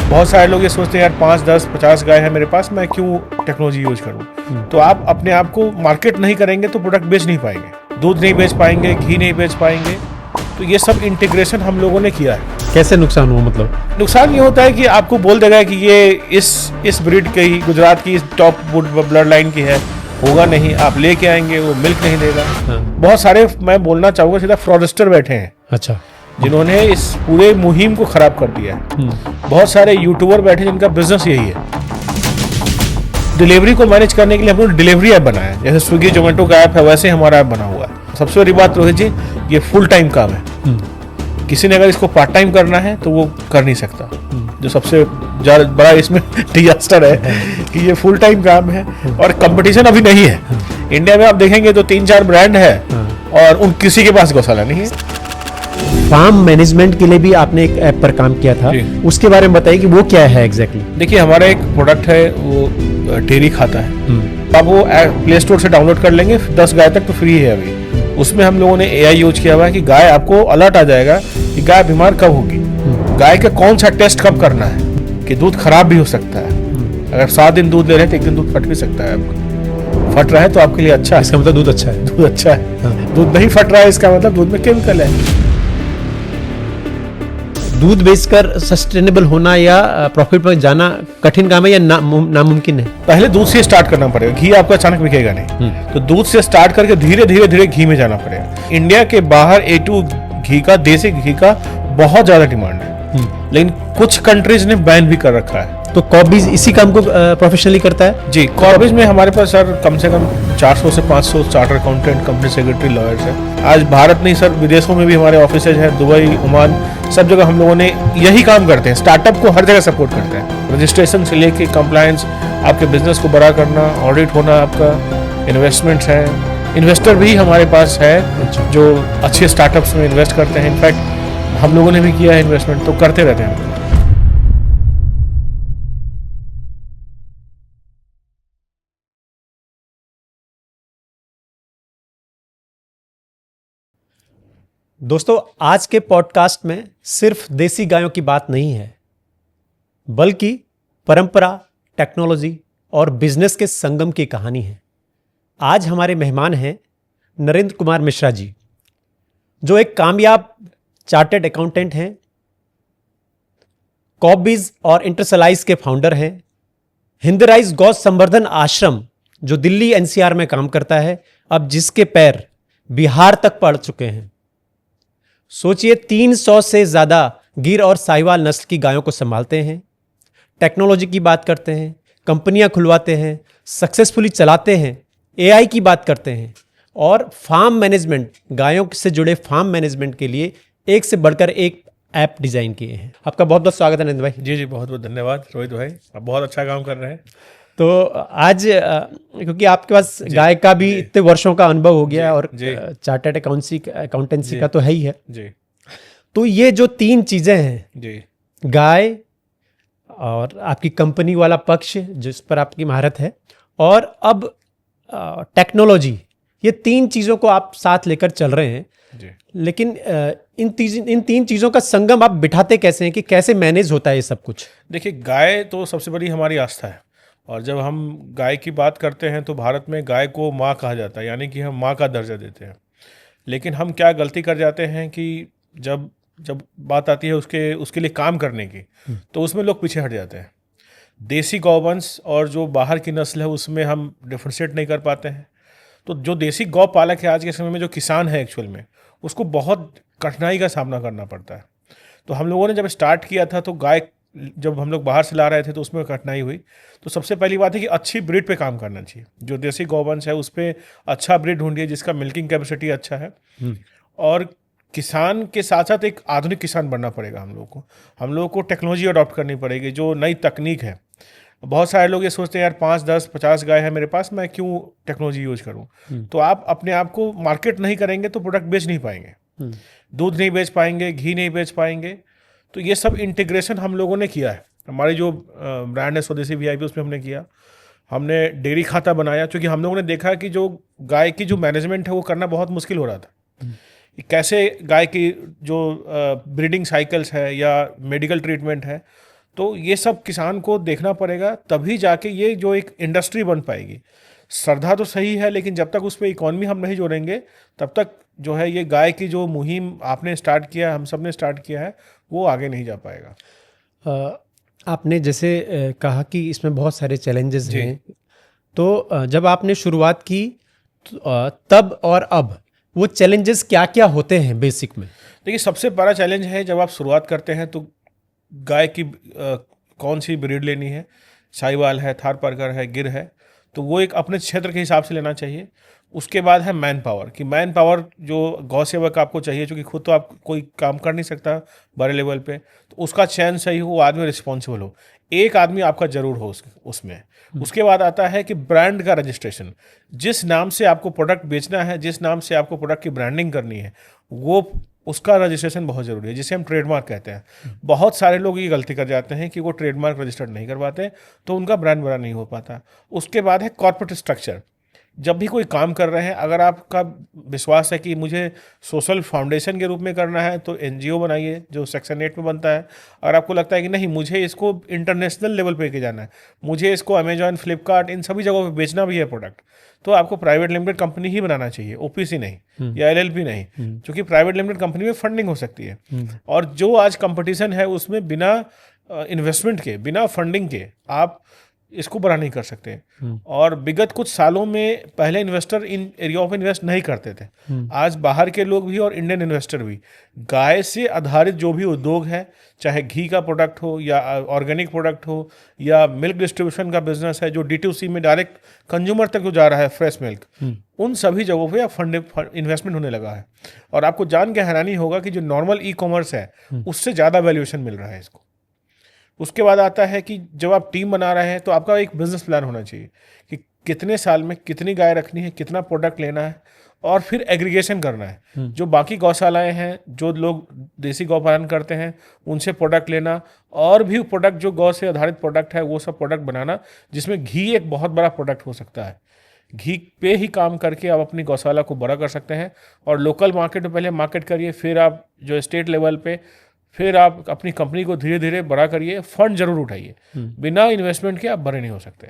बहुत सारे लोग ये सोचते हैं यार 5, 10, 50 गाय है मेरे पास, मैं क्यों टेक्नोलॉजी यूज करूं। तो आप अपने आप को मार्केट नहीं करेंगे तो प्रोडक्ट बेच नहीं पाएंगे, दूध नहीं बेच पाएंगे, घी नहीं बेच पाएंगे। तो ये सब इंटीग्रेशन हम लोगों ने किया है। कैसे नुकसान हुआ? मतलब नुकसान ये होता है कि आपको बोल देगा कि ये इस ब्रीड की, गुजरात की टॉप ब्लड लाइन की है, होगा नहीं। आप लेके आएंगे, वो मिल्क नहीं देगा। बहुत सारे, मैं बोलना चाहूँगा सीधा, फ्रॉडस्टर बैठे हैं। अच्छा। जिन्होंने इस पूरे मुहिम को खराब कर दिया है। बहुत सारे यूट्यूबर बैठे जिनका बिजनेस यही है। डिलीवरी को मैनेज करने के लिए हम लोग डिलीवरी ऐप बनाया है, जैसे स्विगी जोमेटो का ऐप है, वैसे हमारा ऐप बना हुआ है। सबसे बड़ी बात रोहित जी, ये फुल टाइम काम है। किसी ने अगर इसको पार्ट टाइम करना है तो वो कर नहीं सकता। जो सबसे बड़ा इसमें डिजास्टर है कि ये फुल टाइम काम है और कंपटीशन अभी नहीं है। इंडिया में आप देखेंगे तो 3-4 ब्रांड है और उन किसी के पास गौशाला नहीं है। फार्म मैनेजमेंट के लिए भी आपने एक ऐप पर काम किया था, उसके बारे में बताइए कि वो क्या है एग्जैक्टली। देखिए, हमारा एक प्रोडक्ट है, वो डेयरी खाता है। आप वो प्ले स्टोर से डाउनलोड कर लेंगे, 10 गाय तक तो फ्री है अभी। उसमें हम लोगों ने AI यूज किया हुआ है कि गाय, आपको अलर्ट आ जाएगा कि गाय बीमार कब होगी, गाय का कौन सा टेस्ट कब करना है, कि दूध खराब भी हो सकता है। अगर 7 दिन दूध ले रहे हैं तो एक दिन दूध फट भी सकता है। आपका फट रहा है तो आपके लिए अच्छा है, इसका मतलब दूध अच्छा है। दूध अच्छा है। दूध नहीं फट रहा है, इसका मतलब दूध में केमिकल है। दूध बेचकर सस्टेनेबल होना या प्रॉफिट पर जाना कठिन काम है या नामुमकिन है? पहले दूध से स्टार्ट करना पड़ेगा। घी आपको अचानक बिकेगा नहीं, तो दूध से स्टार्ट करके धीरे धीरे घी में जाना पड़ेगा। इंडिया के बाहर A2 घी का, देसी घी का बहुत ज्यादा डिमांड है, लेकिन कुछ कंट्रीज ने बैन भी कर रखा है। तो कॉबीज इसी काम को प्रोफेशनली करता है? जी, कॉबीज में हमारे पास सर कम से कम 400 से 500 charter accountant, company secretary, lawyers हैं। आज भारत नहीं सर, विदेशों में भी हमारे ऑफिसेज हैं, दुबई, ओमान, सब जगह हम लोगों ने यही काम करते हैं। स्टार्टअप को हर जगह सपोर्ट करते हैं, रजिस्ट्रेशन से लेके कंप्लायंस, आपके बिजनेस को बड़ा करना, ऑडिट होना, आपका इन्वेस्टमेंट्स है। इन्वेस्टर भी हमारे पास है जो अच्छे स्टार्टअप्स में इन्वेस्ट करते हैं। इनफैक्ट हम लोगों ने भी किया है इन्वेस्टमेंट, तो करते रहते हैं। दोस्तों, आज के पॉडकास्ट में सिर्फ देसी गायों की बात नहीं है, बल्कि परंपरा, टेक्नोलॉजी और बिजनेस के संगम की कहानी है। आज हमारे मेहमान हैं नरेंद्र कुमार मिश्रा जी, जो एक कामयाब चार्टर्ड अकाउंटेंट हैं, कॉबीज और इंटरसलाइज के फाउंडर हैं, हिंदराइज गौ संवर्धन आश्रम जो दिल्ली NCR में काम करता है, अब जिसके पैर बिहार तक पड़ चुके हैं। सोचिए, 300 से ज्यादा गिर और साहिवाल नस्ल की गायों को संभालते हैं, टेक्नोलॉजी की बात करते हैं, कंपनियां खुलवाते हैं, सक्सेसफुली चलाते हैं, AI की बात करते हैं और फार्म मैनेजमेंट, गायों से जुड़े फार्म मैनेजमेंट के लिए एक से बढ़कर एक ऐप डिजाइन किए हैं। आपका बहुत बहुत स्वागत है नरेंद्र भाई। जी, बहुत बहुत धन्यवाद रोहित भाई, आप बहुत अच्छा काम कर रहे हैं। तो आज क्योंकि आपके पास गाय का भी इतने वर्षों का अनुभव हो गया और चार्टर्ड अकाउंटेंसी का तो है ही है जी। तो ये जो 3 चीजें हैं जी, गाय और आपकी कंपनी वाला पक्ष जिस पर आपकी महारत है, और अब टेक्नोलॉजी, ये 3 चीजों को आप साथ लेकर चल रहे हैं जी। लेकिन इन 3 चीजों का संगम आप बिठाते कैसे हैं, कि कैसे मैनेज होता है ये सब कुछ? देखिए, गाय तो सबसे बड़ी हमारी आस्था है, और जब हम गाय की बात करते हैं तो भारत में गाय को माँ कहा जाता है, यानी कि हम माँ का दर्जा देते हैं। लेकिन हम क्या गलती कर जाते हैं कि जब बात आती है उसके लिए काम करने की, तो उसमें लोग पीछे हट जाते हैं। देसी गौवंश और जो बाहर की नस्ल है उसमें हम डिफ्रेंशिएट नहीं कर पाते हैं। तो जो देसी गौ पालक है आज के समय में, जो किसान है एक्चुअल में, उसको बहुत कठिनाई का सामना करना पड़ता है। तो हम लोगों ने जब स्टार्ट किया था तो गाय जब हम लोग बाहर से ला रहे थे तो उसमें कठिनाई हुई। तो सबसे पहली बात है कि अच्छी ब्रीड पे काम करना चाहिए। जो देसी गौवंश है उस पर अच्छा ब्रीड ढूंढिए जिसका मिल्किंग कैपेसिटी अच्छा है, और किसान के साथ साथ एक आधुनिक किसान बनना पड़ेगा हम लोगों को टेक्नोलॉजी अडॉप्ट करनी पड़ेगी, जो नई तकनीक है। बहुत सारे लोग ये सोचते हैं यार 5, 10, 50 गाय है मेरे पास, मैं क्यों टेक्नोलॉजी यूज करूं। तो आप अपने आप को मार्केट नहीं करेंगे तो प्रोडक्ट बेच नहीं पाएंगे, दूध नहीं बेच पाएंगे, घी नहीं बेच पाएंगे। तो ये सब इंटीग्रेशन हम लोगों ने किया है। हमारी जो ब्रांड है स्वदेशी VIP, उसमें हमने किया। हमने डेयरी खाता बनाया, क्योंकि हम लोगों ने देखा कि जो गाय की जो मैनेजमेंट है वो करना बहुत मुश्किल हो रहा था। कैसे गाय की जो ब्रीडिंग साइकिल्स है या मेडिकल ट्रीटमेंट है, तो ये सब किसान को देखना पड़ेगा, तभी जाके ये जो एक इंडस्ट्री बन पाएगी। श्रद्धा तो सही है, लेकिन जब तक उस पर इकॉनमी हम नहीं जोड़ेंगे तब तक जो है ये गाय की जो मुहिम आपने स्टार्ट किया, हम सब ने स्टार्ट किया है, वो आगे नहीं जा पाएगा। आपने जैसे कहा कि इसमें बहुत सारे चैलेंजेस हैं, तो जब आपने शुरुआत की तब और अब वो चैलेंजेस क्या क्या होते हैं बेसिक में? देखिए, सबसे बड़ा चैलेंज है जब आप शुरुआत करते हैं तो गाय की कौन सी ब्रीड लेनी है, साहिवाल है, थारपारकर है, गिर है, तो वो एक अपने क्षेत्र के हिसाब से लेना चाहिए। उसके बाद है मैन पावर, कि मैन पावर जो गौ सेवक आपको चाहिए, क्योंकि खुद तो आप कोई काम कर नहीं सकता बड़े लेवल पे, तो उसका चयन सही हो, वो आदमी रिस्पॉन्सिबल हो, एक आदमी आपका जरूर हो उसमें। उसके बाद आता है कि ब्रांड का रजिस्ट्रेशन, जिस नाम से आपको प्रोडक्ट बेचना है, जिस नाम से आपको प्रोडक्ट की ब्रांडिंग करनी है, वो उसका रजिस्ट्रेशन बहुत ज़रूरी है, जिसे हम ट्रेडमार्क कहते हैं। बहुत सारे लोग ये गलती कर जाते हैं कि वो ट्रेडमार्क रजिस्टर्ड नहीं करवाते, तो उनका ब्रांड बड़ा नहीं हो पाता। उसके बाद है कॉर्पोरेट स्ट्रक्चर। जब भी कोई काम कर रहे हैं, अगर आपका विश्वास है कि मुझे सोशल फाउंडेशन के रूप में करना है, तो एनजीओ बनाइए जो सेक्शन 8 में बनता है। अगर आपको लगता है कि नहीं, मुझे इसको इंटरनेशनल लेवल पे लेके जाना है, मुझे इसको अमेजॉन, फ्लिपकार्ट, इन सभी जगहों पे बेचना भी है प्रोडक्ट, तो आपको प्राइवेट लिमिटेड कंपनी ही बनाना चाहिए, ओपीसी नहीं या एलएलपी नहीं, क्योंकि प्राइवेट लिमिटेड कंपनी में फंडिंग हो सकती है। और जो आज कंपटीशन है उसमें बिना इन्वेस्टमेंट के, बिना फंडिंग के आप इसको बड़ा नहीं कर सकते। और विगत कुछ सालों में पहले investor in area of invest नहीं करते थे, आज बाहर के लोग भी और इंडियन इन्वेस्टर भी गाय से आधारित जो भी उद्योग है, चाहे घी का प्रोडक्ट हो या ऑर्गेनिक प्रोडक्ट हो या मिल्क डिस्ट्रीब्यूशन का बिजनेस है जो D2C में डायरेक्ट कंज्यूमर तक जो जा रहा है, फ्रेश मिल्क, उन सभी जगहों पे अब इन्वेस्टमेंट होने लगा है। और आपको जान के हैरानी होगा कि जो नॉर्मल ई कॉमर्स है उससे ज़्यादा वैल्यूएशन मिल रहा है इसको। उसके बाद आता है कि जब आप टीम बना रहे हैं तो आपका एक बिजनेस प्लान होना चाहिए कि कितने साल में कितनी गाय रखनी है, कितना प्रोडक्ट लेना है, और फिर एग्रीगेशन करना है। जो बाकी गौशालाएं हैं, जो लोग देसी गौपालन करते हैं, उनसे प्रोडक्ट लेना, और भी प्रोडक्ट जो गौ से आधारित प्रोडक्ट है वो सब प्रोडक्ट बनाना, जिसमें घी एक बहुत बड़ा प्रोडक्ट हो सकता है। घी पे ही काम करके आप अपनी गौशाला को बड़ा कर सकते हैं। और लोकल मार्केट में पहले मार्केट करिए, फिर आप जो स्टेट लेवल पे, फिर आप अपनी कंपनी को धीरे धीरे बड़ा करिए। फंड जरूर उठाइए, बिना इन्वेस्टमेंट के आप बड़े नहीं हो सकते।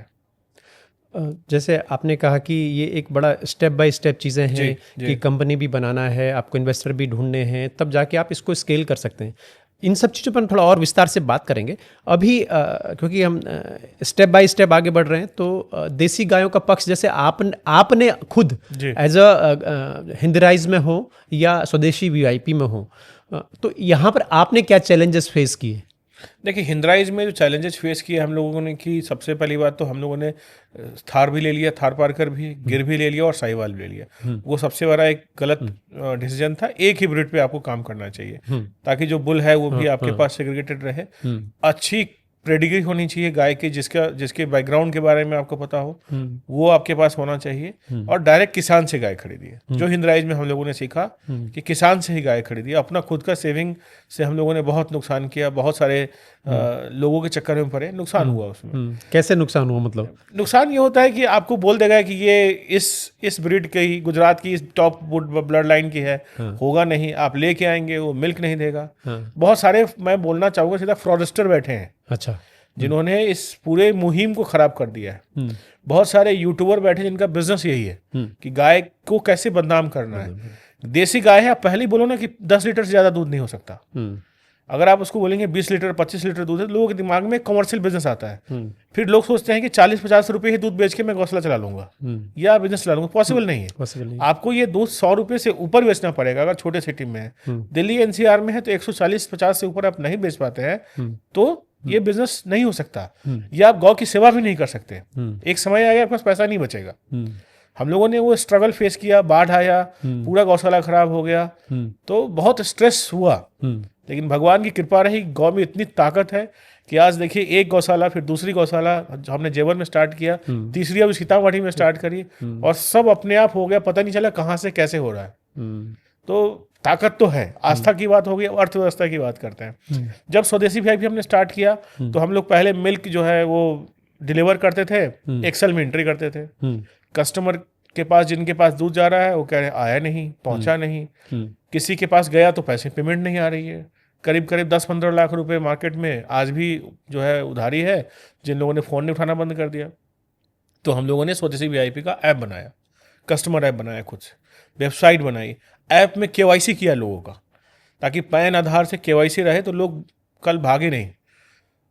जैसे आपने कहा कि ये एक बड़ा स्टेप बाय स्टेप चीज़ें हैं कि कंपनी भी बनाना है, आपको इन्वेस्टर भी ढूंढने हैं, तब जाके आप इसको स्केल कर सकते हैं। इन सब चीज़ों पर थोड़ा और विस्तार से बात करेंगे अभी, क्योंकि हम स्टेप बाय स्टेप आगे बढ़ रहे हैं। तो देसी गायों का पक्ष, जैसे आपने खुद एज हिंदराइज में हो या स्वदेशी वीआईपी में हो, तो यहाँ पर आपने क्या चैलेंजेस फेस किए? देखिए, हिंदराइज में जो चैलेंजेस फेस किए हम लोगों ने, कि सबसे पहली बात तो हम लोगों ने थार भी ले लिया, थारपारकर भी, गिर भी ले लिया और साहिवाल भी ले लिया। वो सबसे बड़ा एक गलत डिसीजन था। एक ही ब्रीड पे आपको काम करना चाहिए, ताकि जो बुल है वो भी आपके पास सेग्रीगेटेड रहे। अच्छी पेडिग्री होनी चाहिए गाय की, जिसके बैकग्राउंड के बारे में आपको पता हो, वो आपके पास होना चाहिए। और डायरेक्ट किसान से गाय खरीदिए, जो हिंदराइज में हम लोगों ने सीखा कि किसान से ही गाय खरीदिए। अपना खुद का सेविंग से हम लोगों ने बहुत नुकसान किया, बहुत सारे लोगों के चक्कर में पड़े, नुकसान हुआ उसमें। कैसे नुकसान हुआ? मतलब नुकसान ये होता है कि आपको बोल देगा कि ये इस ब्रीड के ही, गुजरात की इस टॉप ब्लड लाइन की है, होगा नहीं, आप लेके आएंगे, वो मिल्क नहीं देगा। बहुत सारे, मैं बोलना चाहूँगा सीधा, फ्रॉडस्टर बैठे हैं, अच्छा, जिन्होंने इस पूरे मुहिम को खराब कर दिया है। बहुत सारे यूट्यूबर बैठे जिनका बिजनेस यही है कि गाय को कैसे बदनाम करना है। देसी गाय है, आप पहले ही बोलो ना कि 10 लीटर से ज्यादा दूध नहीं हो सकता। अगर आप उसको बोलेंगे 20 लीटर 25 लीटर दूध है, तो लोगों के दिमाग में कमर्शियल बिजनेस आता है। फिर लोग सोचते हैं कि 40-50 रुपए ही दूध बेच के मैं गौशाला चला लूंगा या बिजनेस चला लूंगा। पॉसिबल नहीं है। आपको ये दूध 100 रुपए से ऊपर बेचना पड़ेगा। अगर छोटे सिटी में है, दिल्ली NCR में है तो 140-50 से ऊपर आप नहीं बेच पाते हैं, तो ये बिजनेस नहीं हो सकता। या आप गौ की सेवा भी नहीं कर सकते। एक समय आएगा आपके पास पैसा नहीं बचेगा। हम लोगों ने वो स्ट्रगल फेस किया, बाढ़ आया, पूरा गौशाला खराब हो गया, तो बहुत स्ट्रेस हुआ। लेकिन भगवान की कृपा रही, गौ में इतनी ताकत है कि आज देखिए, एक गौशाला, फिर दूसरी गौशाला हमने जेवर में स्टार्ट किया, तीसरी अभी सीतामढ़ी में स्टार्ट करी, और सब अपने आप हो गया, पता नहीं चला कहाँ से कैसे हो रहा है। तो ताकत तो है। आस्था की बात हो गई, अर्थव्यवस्था की बात करते हैं। जब स्वदेशी वीआईपी हमने स्टार्ट किया तो हम लोग पहले मिल्क जो है वो डिलीवर करते थे, एक्सेल में एंट्री करते थे। कस्टमर के पास, जिनके पास दूध जा रहा है, वो कह रहे हैं आया नहीं, पहुंचा नहीं। किसी के पास गया तो पैसे पेमेंट नहीं आ रही है, करीब करीब 10-15 लाख रुपए मार्केट में आज भी जो है उधारी है, जिन लोगों ने फ़ोन नहीं उठाना बंद कर दिया। तो हम लोगों ने स्वदेशी वीआईपी का ऐप बनाया, कस्टमर ऐप बनाया, खुद से वेबसाइट बनाई, ऐप में केवाईसी किया लोगों का, ताकि पैन आधार से केवाईसी रहे तो लोग कल भागे नहीं।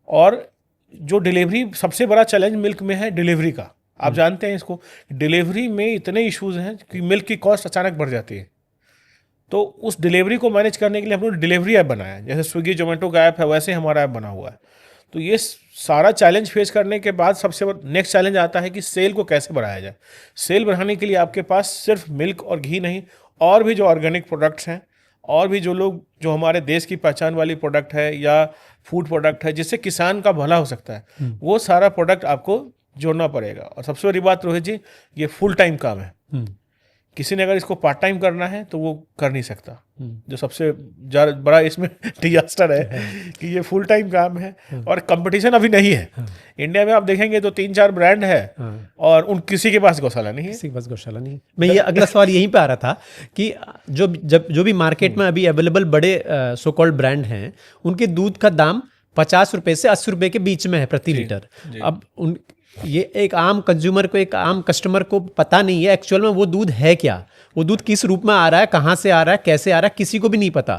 और जो डिलीवरी, सबसे बड़ा चैलेंज मिल्क में है डिलीवरी का, आप जानते हैं इसको, डिलीवरी में इतने इश्यूज हैं कि मिल्क की कॉस्ट अचानक बढ़ जाती है। तो उस डिलीवरी को मैनेज करने के लिए हम लोग डिलीवरी ऐप बनाया, जैसे स्विगी जोमेटो का ऐप है वैसे हमारा ऐप बना हुआ है। तो ये सारा चैलेंज फेस करने के बाद सबसे नेक्स्ट चैलेंज आता है कि सेल को कैसे बढ़ाया जाए। सेल बढ़ाने के लिए आपके पास सिर्फ मिल्क और घी नहीं, और भी जो ऑर्गेनिक प्रोडक्ट्स हैं, और भी जो लोग, जो हमारे देश की पहचान वाली प्रोडक्ट है या फूड प्रोडक्ट है जिससे किसान का भला हो सकता है, वो सारा प्रोडक्ट आपको जोड़ना पड़ेगा। और सबसे बड़ी बात रोहित जी, ये फुल टाइम काम है। किसी ने अगर इसको पार्ट टाइम करना है तो वो कर नहीं सकता, जो सबसे बड़ा इसमें डिजास्टर है कि ये फुल टाइम काम है और कंपटीशन अभी नहीं है। इंडिया में आप देखेंगे तो 3-4 ब्रांड है और उन किसी के पास गौशाला नहीं है, किसी के पास गौशाला नहीं है। मैं ये अगला सवाल यहीं पे आ रहा था कि जो भी मार्केट में अभी अवेलेबल बड़े सो कॉल्ड ब्रांड हैं, उनके दूध का दाम 50 रुपए से 80 रुपए के बीच में है प्रति लीटर। अब ये एक आम कंज्यूमर को, एक आम कस्टमर को पता नहीं है एक्चुअल में वो दूध है क्या, वो दूध किस रूप में आ रहा है, कहाँ से आ रहा है, कैसे आ रहा है, किसी को भी नहीं पता।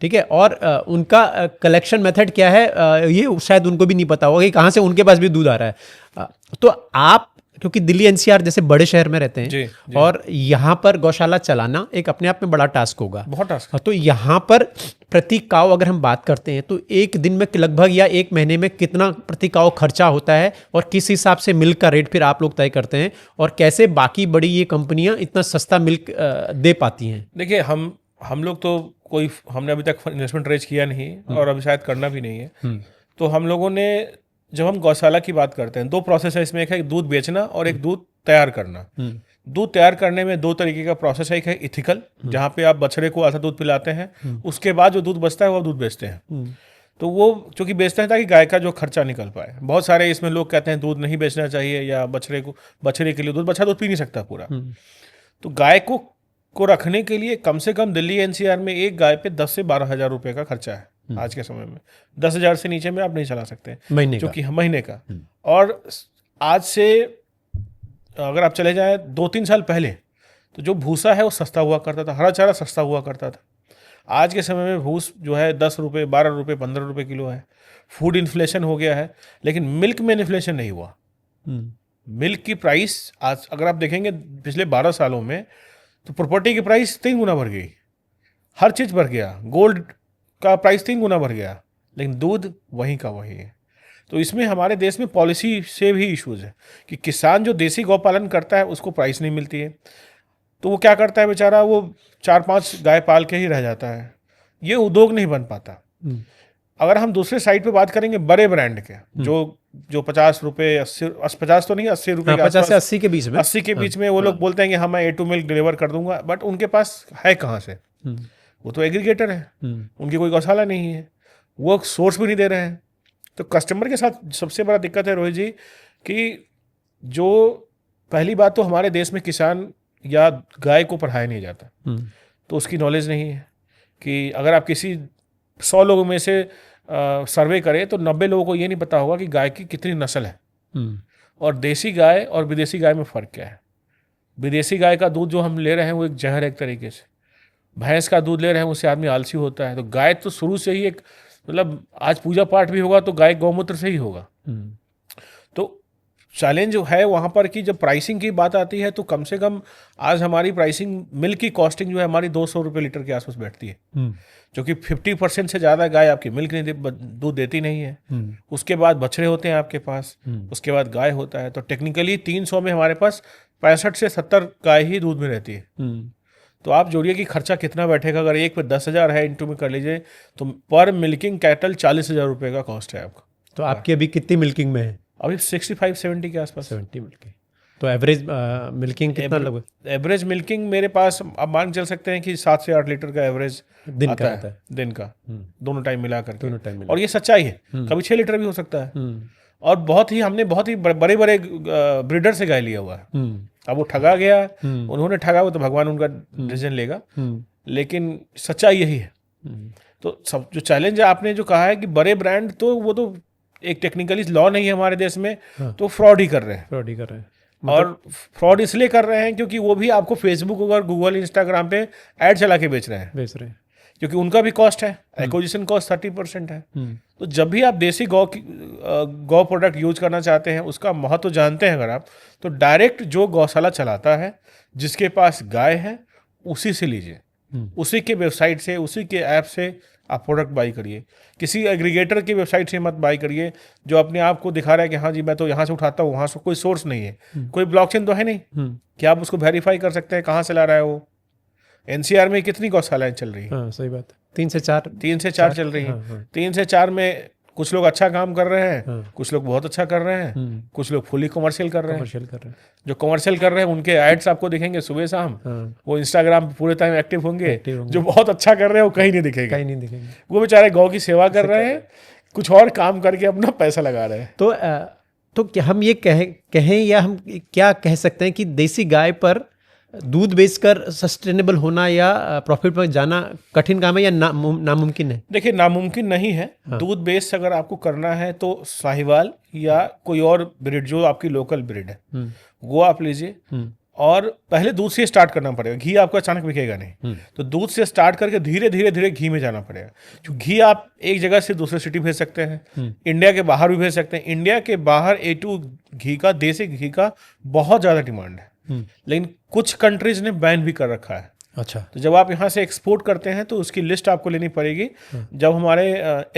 ठीक है। और उनका कलेक्शन मेथड क्या है, ये शायद उनको भी नहीं पता होगा कि कहाँ से उनके पास भी दूध आ रहा है। तो आप, क्योंकि दिल्ली एनसीआर जैसे बड़े शहर में रहते हैं जी। और यहाँ पर गौशाला चलाना एक अपने आप में बड़ा टास्क होगा, बहुत टास्क। तो यहाँ पर प्रति काव अगर हम बात करते हैं तो एक दिन में लगभग या एक महीने में कितना प्रति काव खर्चा होता है, और किस हिसाब से मिल्क का रेट फिर आप लोग तय करते हैं, और कैसे बाकी बड़ी ये कंपनियां इतना सस्ता मिल्क दे पाती हैं? देखिए, हम लोग तो कोई, हमने अभी तक इन्वेस्टमेंट रेज किया नहीं और अभी शायद करना भी नहीं है। तो हम लोगों ने, जब हम गौशाला की बात करते हैं, 2 प्रोसेस है इसमें, एक है दूध बेचना और एक दूध तैयार करना। दूध तैयार करने में 2 तरीके का प्रोसेस है। एक है इथिकल, जहाँ पे आप बछड़े को आधा दूध पिलाते हैं, उसके बाद जो दूध बचता है वो दूध बेचते हैं। तो वो चूंकि बेचते हैं ताकि गाय का जो खर्चा निकल पाए। बहुत सारे इसमें लोग कहते हैं दूध नहीं बेचना चाहिए, या बछड़े के लिए दूध, बच्चा दूध पी नहीं सकता पूरा। तो गाय को रखने के लिए कम से कम दिल्ली एनसीआर में एक गाय पे 10 से 12 हज़ार रुपये का खर्चा है आज के समय में। 10,000 से नीचे में आप नहीं चला सकते महीने का। और आज से अगर आप चले जाएं 2-3 साल पहले, तो जो भूसा है वो सस्ता हुआ करता था, हरा चारा सस्ता हुआ करता था। आज के समय में भूस जो है 10 रुपये, 12 रुपये, 15 रुपये किलो है। फूड इन्फ्लेशन हो गया है, लेकिन मिल्क में इन्फ्लेशन नहीं हुआ। मिल्क की प्राइस आज अगर आप देखेंगे पिछले 12 सालों में, तो प्रॉपर्टी की प्राइस 3 गुना बढ़ गई, हर चीज़ बढ़ गया, गोल्ड का प्राइस 3 गुना बढ़ गया, लेकिन दूध वहीं का वही है। तो इसमें हमारे देश में पॉलिसी से भी इश्यूज है कि किसान जो देसी गौ पालन करता है उसको प्राइस नहीं मिलती है, तो वो क्या करता है बेचारा, वो 4-5 गाय पाल के ही रह जाता है, ये उद्योग नहीं बन पाता। अगर हम दूसरे साइड पे बात करेंगे बड़े ब्रांड के, जो 50 रुपये, 50 तो नहीं, 80 रुपये, 50 से 80 के बीच में, 80 के बीच में वो लोग बोलते हैं कि हाँ मैं A2 मिल्क डिलीवर कर दूंगा, बट उनके पास है कहाँ से? वो तो एग्रीगेटर है, उनकी कोई गौशाला नहीं है, वो सोर्स भी नहीं दे रहे हैं। तो कस्टमर के साथ सबसे बड़ा दिक्कत है रोहित जी, कि जो पहली बात तो हमारे देश में किसान या गाय को पढ़ाया नहीं जाता, तो उसकी नॉलेज नहीं है कि अगर आप किसी 100 लोगों में से सर्वे करें तो 90 लोगों को ये नहीं पता होगा कि गाय की कितनी नस्ल है, और देसी गाय और विदेशी गाय में फ़र्क क्या है। विदेशी गाय का दूध जो हम ले रहे हैं वो एक जहर है एक तरीके से। भैंस का दूध ले रहे हैं उससे आदमी आलसी होता है, तो गाय तो शुरू से ही एक, मतलब आज पूजा पाठ भी होगा तो गाय गौमूत्र से ही होगा। तो चैलेंज है वहाँ पर कि जब प्राइसिंग की बात आती है तो कम से कम आज हमारी प्राइसिंग, मिल्क की कॉस्टिंग जो है हमारी 200 रुपये लीटर के आसपास बैठती है, जो कि 50% से ज़्यादा गाय आपकी मिल्क नहीं दूध देती नहीं है। उसके बाद बछड़े होते हैं आपके पास, उसके बाद गाय होता है, तो टेक्निकली 300 में हमारे पास 65 से 70 गाय ही दूध में रहती है। तो आप जोड़िए कि खर्चा कितना बैठेगा, अगर एक पे 10,000 है, इंटू में कर लीजिए, तो पर मिल्किंग कैटल 40,000 रुपये का कॉस्ट है आपका। तो आपकी अभी कितनी मिल्किंग में है? अभी 65-70 के आसपास। 70 मिल्किंग। तो एवरेज मिल्किंग कितना लगभग? एवरेज मिल्किंग मेरे पास आप मान चल सकते हैं कि 7 से 8 लीटर का एवरेज दिन का आता है। दिन का, दोनों टाइम मिला करके। दोनों टाइम। और ये सच्चाई है, कभी 6 लीटर भी हो सकता है। और हमने बहुत ही बड़े बड़े ब्रीडर से गाय लिया हुआ है। अब वो ठगा गया, उन्होंने ठगा, वो तो भगवान उनका डिसीजन लेगा, लेकिन सच्चाई यही है। तो सब जो चैलेंज आपने जो कहा है कि बड़े ब्रांड, तो वो तो एक टेक्निकली लॉ नहीं है हमारे देश में, तो फ्रॉड ही कर रहे हैं। फ्रॉड ही कर रहे हैं, और फ्रॉड इसलिए कर रहे हैं क्योंकि वो भी आपको फेसबुक और गूगल, इंस्टाग्राम पे ऐड चला के बेच रहे हैं, क्योंकि उनका भी कॉस्ट है, एक्विजिशन कॉस्ट 30% है। तो जब भी आप देसी गौ प्रोडक्ट यूज करना चाहते हैं, उसका महत्व जानते हैं अगर आप, तो डायरेक्ट जो गौशाला चलाता है, जिसके पास गाय है, उसी से लीजिए, उसी के वेबसाइट से, उसी के ऐप से आप प्रोडक्ट बाई करिए। किसी एग्रीगेटर की वेबसाइट से मत बाई करिए जो अपने आप को दिखा रहा है कि हाँ जी मैं तो यहाँ से उठाता हूँ, वहाँ से कोई सोर्स नहीं है, कोई ब्लॉकचेन तो है नहीं कि आप उसको वेरीफाई कर सकते हैं कहाँ से ला रहा है वो। एनसीआर में कितनी गौशालाएं चल रही हैं? सही बात है, 3 से 4 चल रही हैं। 3 से 4 में कुछ लोग अच्छा काम कर रहे हैं, कुछ लोग बहुत अच्छा कर रहे हैं, कुछ लोग फुली कमर्शियल कर रहे हैं। जो कमर्शियल कर रहे हैं उनके एड्स आपको दिखेंगे सुबह शाम, वो इंस्टाग्राम पे पूरे टाइम एक्टिव होंगे। जो बहुत अच्छा कर रहे हैं वो कहीं नहीं दिखेंगे। वो बेचारे गौ की सेवा कर रहे हैं, कुछ और काम करके अपना पैसा लगा रहे हैं। तो क्या हम ये कहें या हम क्या कह सकते हैं कि देसी गाय पर दूध बेचकर सस्टेनेबल होना या प्रॉफिट में जाना कठिन काम है या नामुमकिन है? देखिए, नामुमकिन नहीं है। दूध बेच अगर आपको करना है तो साहिवाल या कोई और ब्रीड जो आपकी लोकल ब्रीड है वो आप लीजिए, और पहले दूध से स्टार्ट करना पड़ेगा। घी आपको अचानक बिकेगा नहीं, तो दूध से स्टार्ट करके धीरे धीरे घी में जाना पड़ेगा। जो घी आप एक जगह से दूसरे सिटी भेज सकते हैं, इंडिया के बाहर भी भेज सकते हैं। इंडिया के बाहर A2 घी का, देसी घी का बहुत ज़्यादा डिमांड है, लेकिन कुछ कंट्रीज ने बैन भी कर रखा है। अच्छा, तो जब आप यहाँ से एक्सपोर्ट करते हैं तो उसकी लिस्ट आपको लेनी पड़ेगी। जब हमारे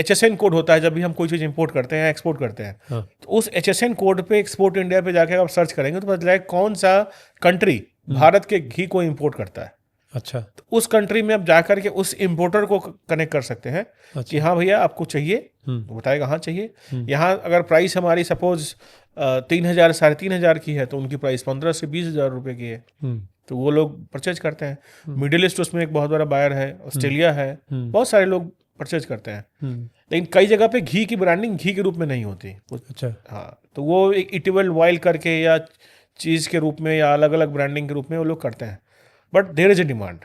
HSN कोड होता है, जब भी हम कोई चीज़ इंपोर्ट करते हैं, एक्सपोर्ट करते हैं, तो उस HSN कोड पे एक्सपोर्ट इंडिया पे जाके आप सर्च करेंगे तो पता चलेगा कौन सा कंट्री भारत के घी को इंपोर्ट करता है। अच्छा, तो उस कंट्री में आप जाकर के उस इम्पोर्टर को कनेक्ट कर सकते हैं। अच्छा। कि हाँ भैया आपको चाहिए, तो बताएगा हाँ चाहिए। यहाँ अगर प्राइस हमारी सपोज 3,000 3,500 की है तो उनकी प्राइस 15 से 20,000 रुपये की है, तो वो लोग परचेज करते हैं। मिडिल ईस्ट उसमें एक बहुत बड़ा बायर है, ऑस्ट्रेलिया है, बहुत सारे लोग परचेज करते हैं। लेकिन कई जगह पे घी की ब्रांडिंग घी के रूप में नहीं होती। अच्छा, हाँ, तो वो एक इटिवल वाइल करके या चीज़ के रूप में या अलग अलग ब्रांडिंग के रूप में वो लोग करते हैं, but there is a demand.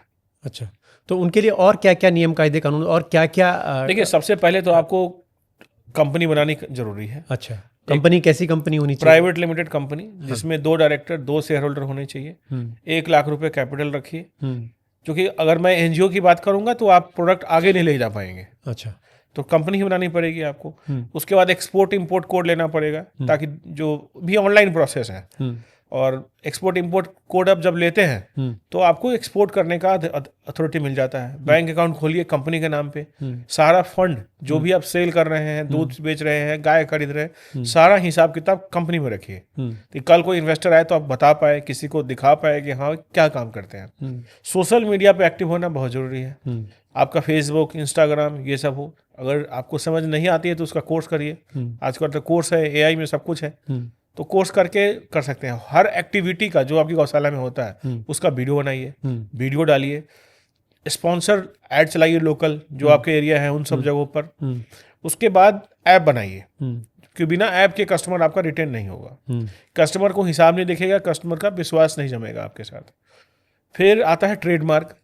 अच्छा, तो उनके लिए और क्या क्या नियम कायदे कानून और क्या क्या? देखिए, सबसे पहले तो आपको कंपनी बनानी जरूरी है। अच्छा, कंपनी कैसी कंपनी होनी चाहिए? प्राइवेट लिमिटेड कंपनी, जिसमें 2 डायरेक्टर 2 शेयर होल्डर होने चाहिए। 1 लाख रुपए कैपिटल रखिए, क्योंकि अगर मैं NGO की बात करूंगा तो आप प्रोडक्ट आगे नहीं ले जा पाएंगे। अच्छा, तो कंपनी ही बनानी पड़ेगी आपको। उसके बाद एक्सपोर्ट इंपोर्ट कोड लेना पड़ेगा, ताकि जो भी ऑनलाइन प्रोसेस है, और एक्सपोर्ट इंपोर्ट कोड आप जब लेते हैं तो आपको एक्सपोर्ट करने का अथॉरिटी मिल जाता है। बैंक अकाउंट खोलिए कंपनी के नाम पे, सारा फंड जो भी आप सेल कर रहे हैं, दूध बेच रहे हैं, गाय खरीद रहे हैं, सारा हिसाब किताब कंपनी में रखिए। तो कल कोई इन्वेस्टर आए तो आप बता पाए, किसी को दिखा पाए कि हाँ क्या काम करते हैं। सोशल मीडिया पे एक्टिव होना बहुत जरूरी है। आपका फेसबुक, इंस्टाग्राम ये सब हो। अगर आपको समझ नहीं आती है तो उसका कोर्स करिए। आजकल तो कोर्स है, AI में सब कुछ है, तो कोर्स करके कर सकते हैं। हर एक्टिविटी का जो आपकी गौशाला में होता है उसका वीडियो बनाइए, वीडियो डालिए, स्पॉन्सर ऐड चलाइए लोकल जो आपके एरिया है उन सब जगहों पर। उसके बाद ऐप बनाइए, क्योंकि बिना ऐप के कस्टमर आपका रिटेन नहीं होगा। कस्टमर को हिसाब नहीं दिखेगा, कस्टमर का विश्वास नहीं जमेगा आपके साथ। फिर आता है ट्रेडमार्क।